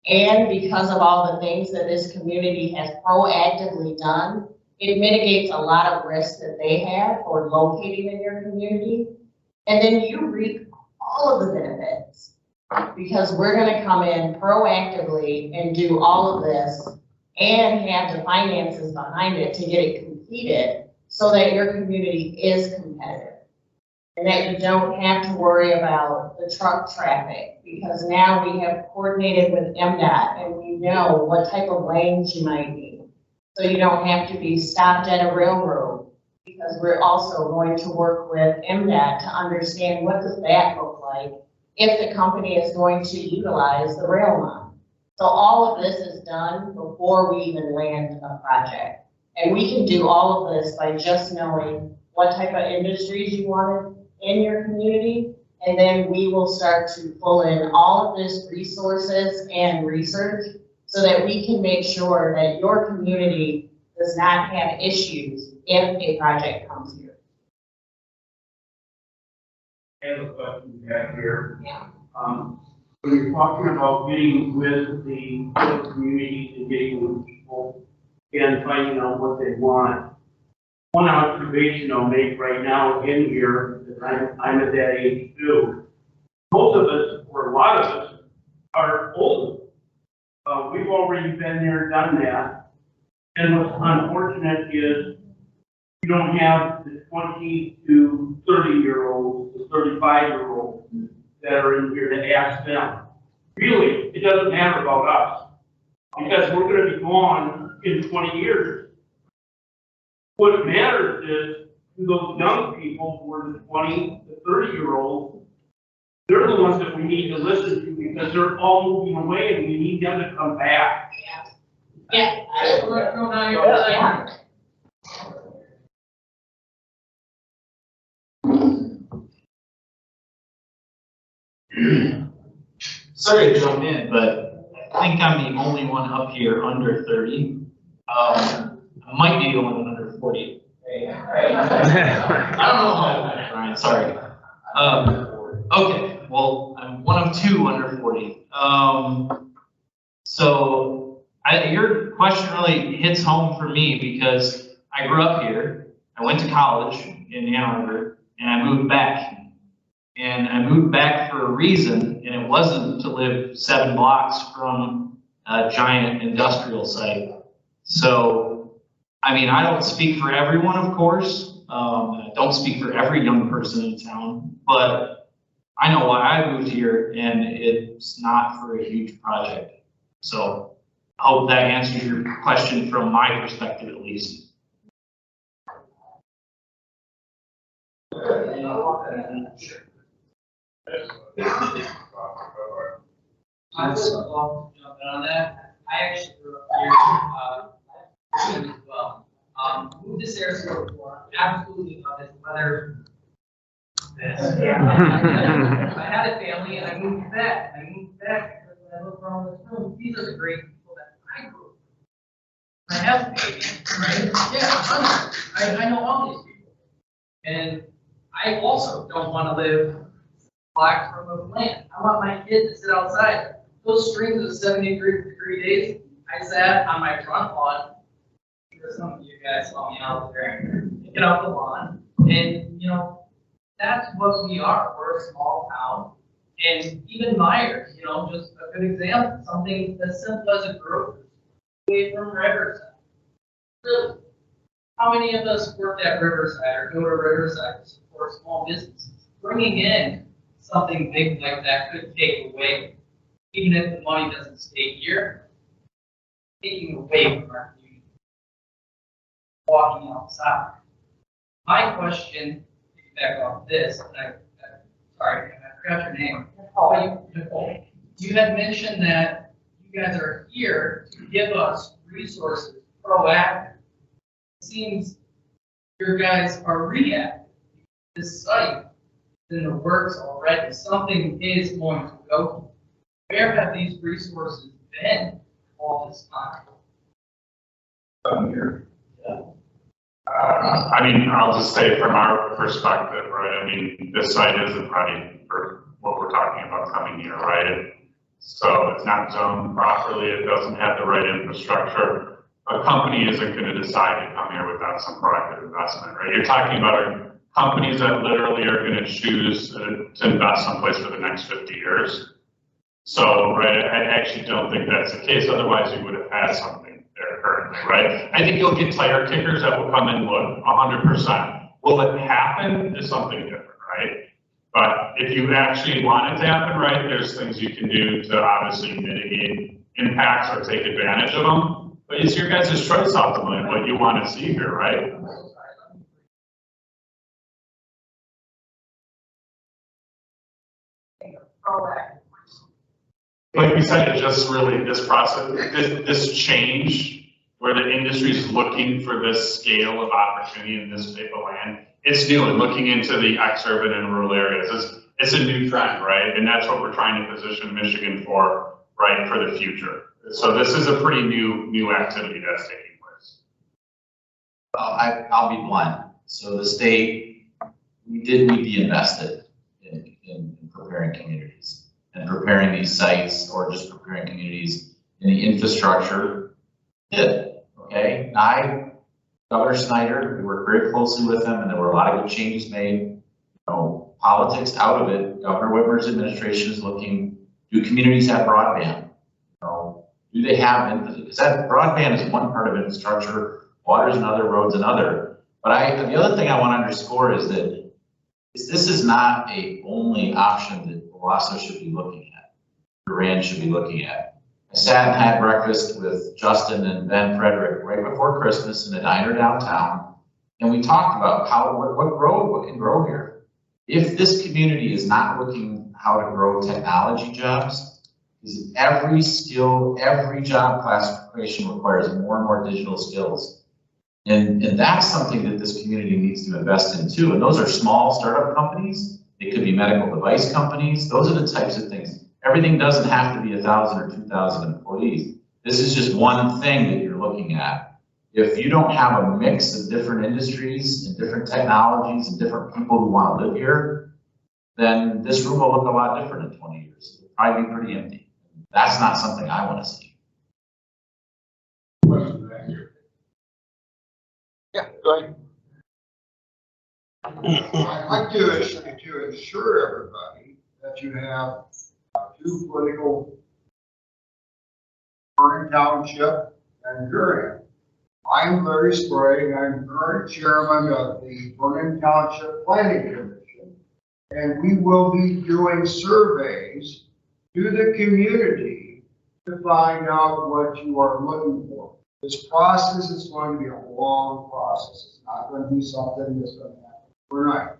And because of all the things that this community has proactively done, it mitigates a lot of risks that they have for locating in your community. And then you reap all of the benefits because we're going to come in proactively and do all of this and have the finances behind it to get it completed so that your community is competitive. And that you don't have to worry about the truck traffic because now we have coordinated with MDOT and we know what type of lanes you might need. So you don't have to be stopped at a railroad because we're also going to work with MDOT to understand what does that look like if the company is going to utilize the rail line. So all of this is done before we even land a project. And we can do all of this by just knowing what type of industries you wanted in your community. And then we will start to pull in all of this resources and research so that we can make sure that your community does not have issues if a project comes here. I have a question back here. Yeah. When you're talking about getting with the community and getting with people and finding out what they want, one observation I'll make right now in here, because I'm at that age too. Most of us, or a lot of us, are old. We've already been there and done that. And what's unfortunate is you don't have the 20 to 30-year-olds, the 35-year-olds that are in here to ask them. Really, it doesn't matter about us because we're going to be gone in 20 years. What matters is to those young people who are the 20 to 30-year-olds, they're the ones that we need to listen to because they're all moving away and we need them to come back. Yeah. Sorry to jump in, but I think I'm the only one up here under 30. I might be the only one under 40. I don't know how, Brian, sorry. Okay, well, I'm one of two under 40. So your question really hits home for me because I grew up here. I went to college in Ann Arbor and I moved back. And I moved back for a reason, and it wasn't to live 7 blocks from a giant industrial site. So, I mean, I don't speak for everyone, of course. I don't speak for every young person in town, but I know why I moved here, and it's not for a huge project. So, I hope that answers your question from my perspective, at least. On that, I actually grew up here, as well. Moved this area before, absolutely love it, whether the I had a family and I moved back. Because when I look around this room, these are the great people that I grew up with. I have babies, right? Yeah, I know all these people. And I also don't want to live blocked from the land. I want my kid to sit outside. Those strings of 70-degree days, I sat on my front lawn, because some of you guys saw me out there, get out the lawn, and you know, that's what we are. We're a small town. And even Myers, you know, just a good example, something as simple as a grocery away from Riverside. Really, how many of us work at Riverside or go to Riverside to support small businesses? Bringing in something big like that could take away, even if the money doesn't stay here, taking away from our community, walking outside. My question, back off this, and sorry, I forgot your name. Nicole. You had mentioned that you guys are here to give us resources proactive. It seems your guys are reactive. This site is in the works already. Something is going to go. Where have these resources been all this time? Here. I mean, I'll just say from our perspective, right? I mean, this site isn't ready for what we're talking about coming here, right? So it's not zoned properly. It doesn't have the right infrastructure. A company isn't going to decide to come here without some proactive investment, right? You're talking about companies that literally are going to choose to invest someplace for the next 50 years. So, right, I actually don't think that's the case. Otherwise, you would have had something there currently, right? I think you'll get tire kickers that will come in, look, 100%. Will it happen is something different, right? But if you actually want it to happen, right, there's things you can do to obviously mitigate impacts or take advantage of them. But it's your guys' choice ultimately what you want to see here, right? Like we said, it just really, this process, this change where the industry is looking for this scale of opportunity in this type of land, it's new, and looking into the ex-urban and rural areas, it's a new trend, right? And that's what we're trying to position Michigan for, right, for the future. So this is a pretty new activity that's taking place. Well, I'll be blunt. So the state, we did need to invest it in preparing communities and preparing these sites, or just preparing communities in the infrastructure. Did, okay? Governor Snyder, we worked very closely with him, and there were a lot of good changes made. You know, politics out of it. Governor Whitmer's administration is looking, do communities have broadband? You know, do they have, because that broadband is one part of infrastructure, water is another, roads another. But the other thing I want to underscore is that this is not a only option that Owasso should be looking at, Durand should be looking at. I sat and had breakfast with Justin and Ben Frederick right before Christmas in a diner downtown, and we talked about what can grow here. If this community is not looking how to grow technology jobs, because every skill, every job classification requires more and more digital skills. And that's something that this community needs to invest in too. And those are small startup companies. It could be medical device companies. Those are the types of things. Everything doesn't have to be 1,000 or 2,000 employees. This is just one thing that you're looking at. If you don't have a mix of different industries and different technologies and different people who want to live here, then this room will look a lot different in 20 years. It'll probably be pretty empty. That's not something I want to see. Yeah, go ahead. I'd like to assure everybody that you have two political, Vernon Township and Durand. I'm Larry Sprague. I'm current chairman of the Vernon Township Planning Commission, and we will be doing surveys to the community to find out what you are looking for. This process is going to be a long process. It's not going to be something that's going to happen overnight.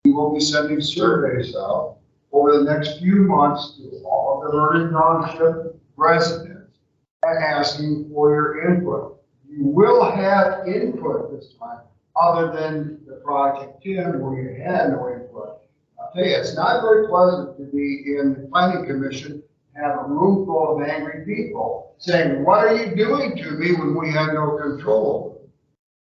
We will be sending surveys out over the next few months to all of the Vernon Township residents and asking for your input. You will have input this time, other than the Project 10 where you had no input. I'll tell you, it's not very pleasant to be in the planning commission, have a room full of angry people saying, what are you doing to me when we had no control?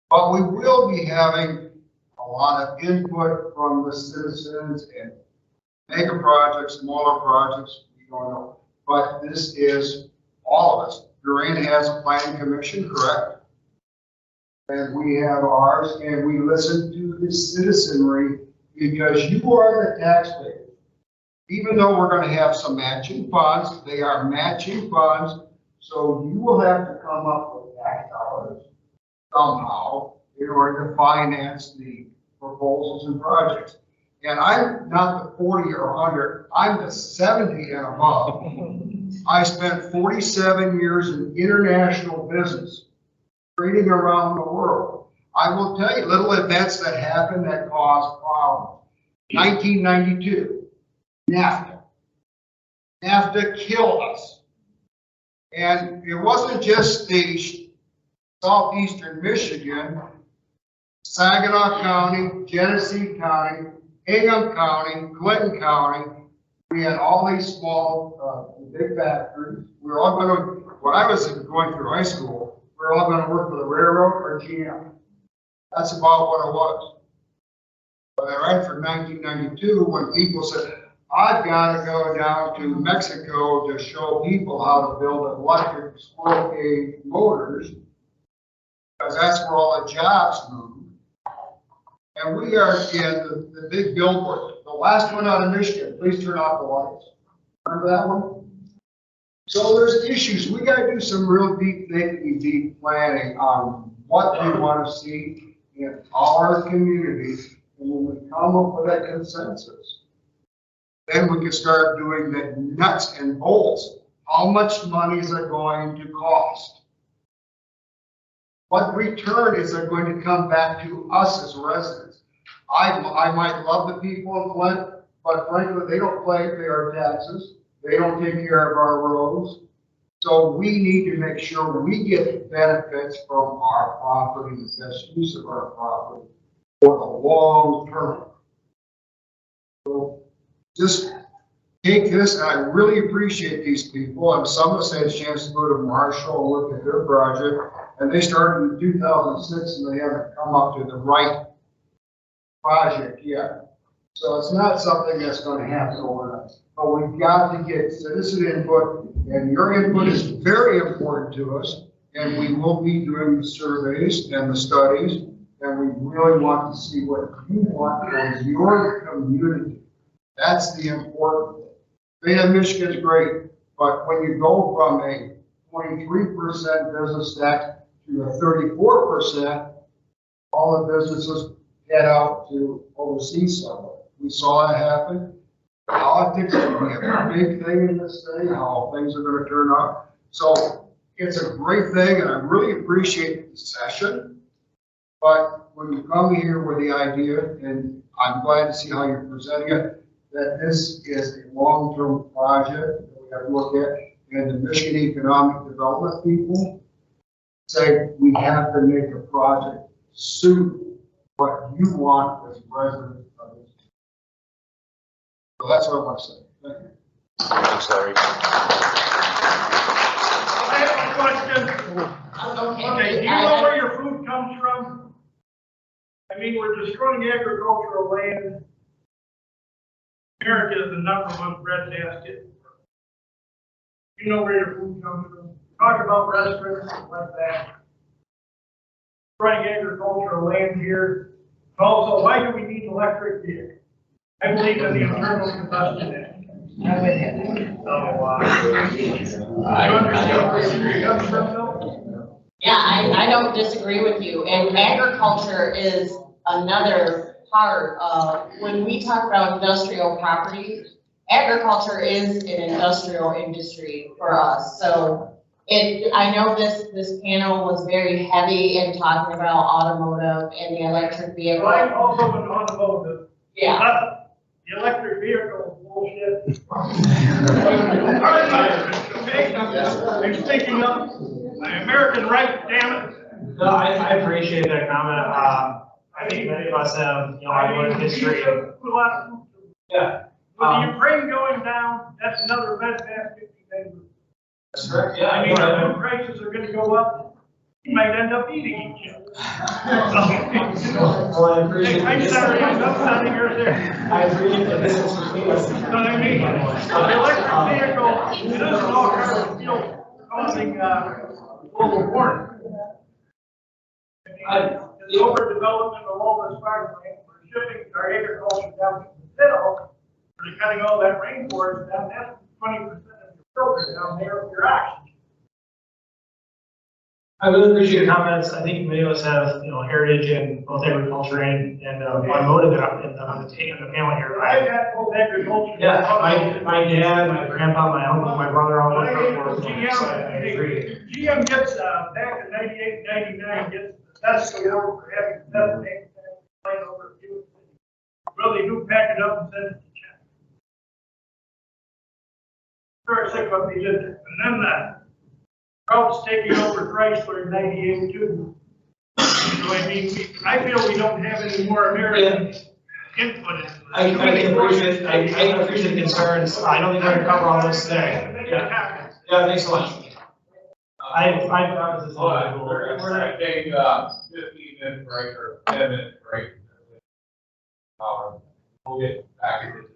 But we will be having a lot of input from the citizens and mega projects, smaller projects, we don't know. But this is all of us. Durand has a planning commission, correct? And we have ours, and we listen to the citizenry because you are the taxpayer. Even though we're going to have some matching funds, they are matching funds, so you will have to come up with tax dollars somehow in order to finance the proposals and projects. And I'm not the 40 or 100, I'm the 70 and above. I spent 47 years in international business, trading around the world. I will tell you little events that happened that caused problems. 1992. NAFTA. NAFTA killed us. And it wasn't just the southeastern Michigan, Saginaw County, Genesee County, Hingham County, Clinton County. We had all these small, big factories. We were all going to, when I was going through high school, we were all going to work for the railroad or GM. That's about what it was. But I read for 1992 when people said, I've got to go down to Mexico to show people how to build electric squirrel cage motors, because that's where all the jobs move. And we are in the big billboard. The last one out of Michigan, please turn off the lights. Remember that one? So there's issues. We got to do some real deep thinking, deep planning on what we want to see in our community. And when we come up with that consensus, then we can start doing the nuts and bolts. How much money is it going to cost? What return is it going to come back to us as residents? I might love the people in Flint, but frankly, they don't pay our taxes. They don't take care of our roads. So we need to make sure we get benefits from our property, the best use of our property for the long term. So just take this, and I really appreciate these people. And some of us had a chance to go to Marshall and look at their project, and they started in 2006, and they haven't come up to the right project yet. So it's not something that's going to happen overnight. But we've got to get citizen input, and your input is very important to us. And we will be doing the surveys and the studies, and we really want to see what you want for your community. That's the important thing. State of Michigan is great, but when you go from a 23% business tax to a 34%, all the businesses head out to overseas somewhere. We saw it happen. Politics can be a big thing in this thing, how things are going to turn out. So it's a great thing, and I really appreciate the session. But when you come here with the idea, and I'm glad to see how you're presenting it, that this is a long-term project that we have to look at, and the Michigan Economic Development people say we have to make a project suit what you want as residents of this. So that's what I want to say. Thank you. Thanks, Larry. I have a question. Okay, do you know where your food comes from? I mean, we're destroying agricultural land. America is the #1 breadbasket. You know where your food comes from. Talk about restaurants like that. Running agricultural land here. Also, why do we need electric vehicles? I believe in the internal combustion engine. So, do you understand where your food comes from, though? Yeah, I don't disagree with you. And agriculture is another part of, when we talk about industrial property, agriculture is an industrial industry for us. So I know this panel was very heavy in talking about automotive and the electric vehicle. Well, I'm also an automotive. Yeah. The electric vehicle is bullshit. I'm speaking up. My American right, damn it. No, I appreciate that comment. I think many of us have, you know, I learned history. Yeah. With the Ukraine going down, that's another red basket. That's correct, yeah. I mean, our food prices are gonna go up, you might end up eating each other. Well, I appreciate I'm it. sorry, I'm not yours there. I appreciate the business between us. You know what I mean? The electric vehicle, it doesn't all carbon fuel causing, global warming. The overdevelopment of all this farmland, we're shipping our agriculture down to the middle, we're cutting all that rainforest down, that's 20% of your filter down there of your action. I really appreciate your comments. I think many of us have, heritage in both agriculture and automotive in the family here. I got both agriculture. Yeah, my dad, my grandpa, my uncle, my brother all went for GM, GM gets, back in 98, 99, gets the best award for having the best plane over a few. Really do pack it up and send it to China. Very sick of what they did there. And then, Kraut's taking over Chrysler in 98 too. So I mean, I feel we don't have any more American input into I can appreciate, I appreciate the concerns. I don't think we're gonna cover all this today. Yeah, thanks so much. I promise this. We're gonna take 15-minute break or 10-minute break. We'll get back to this.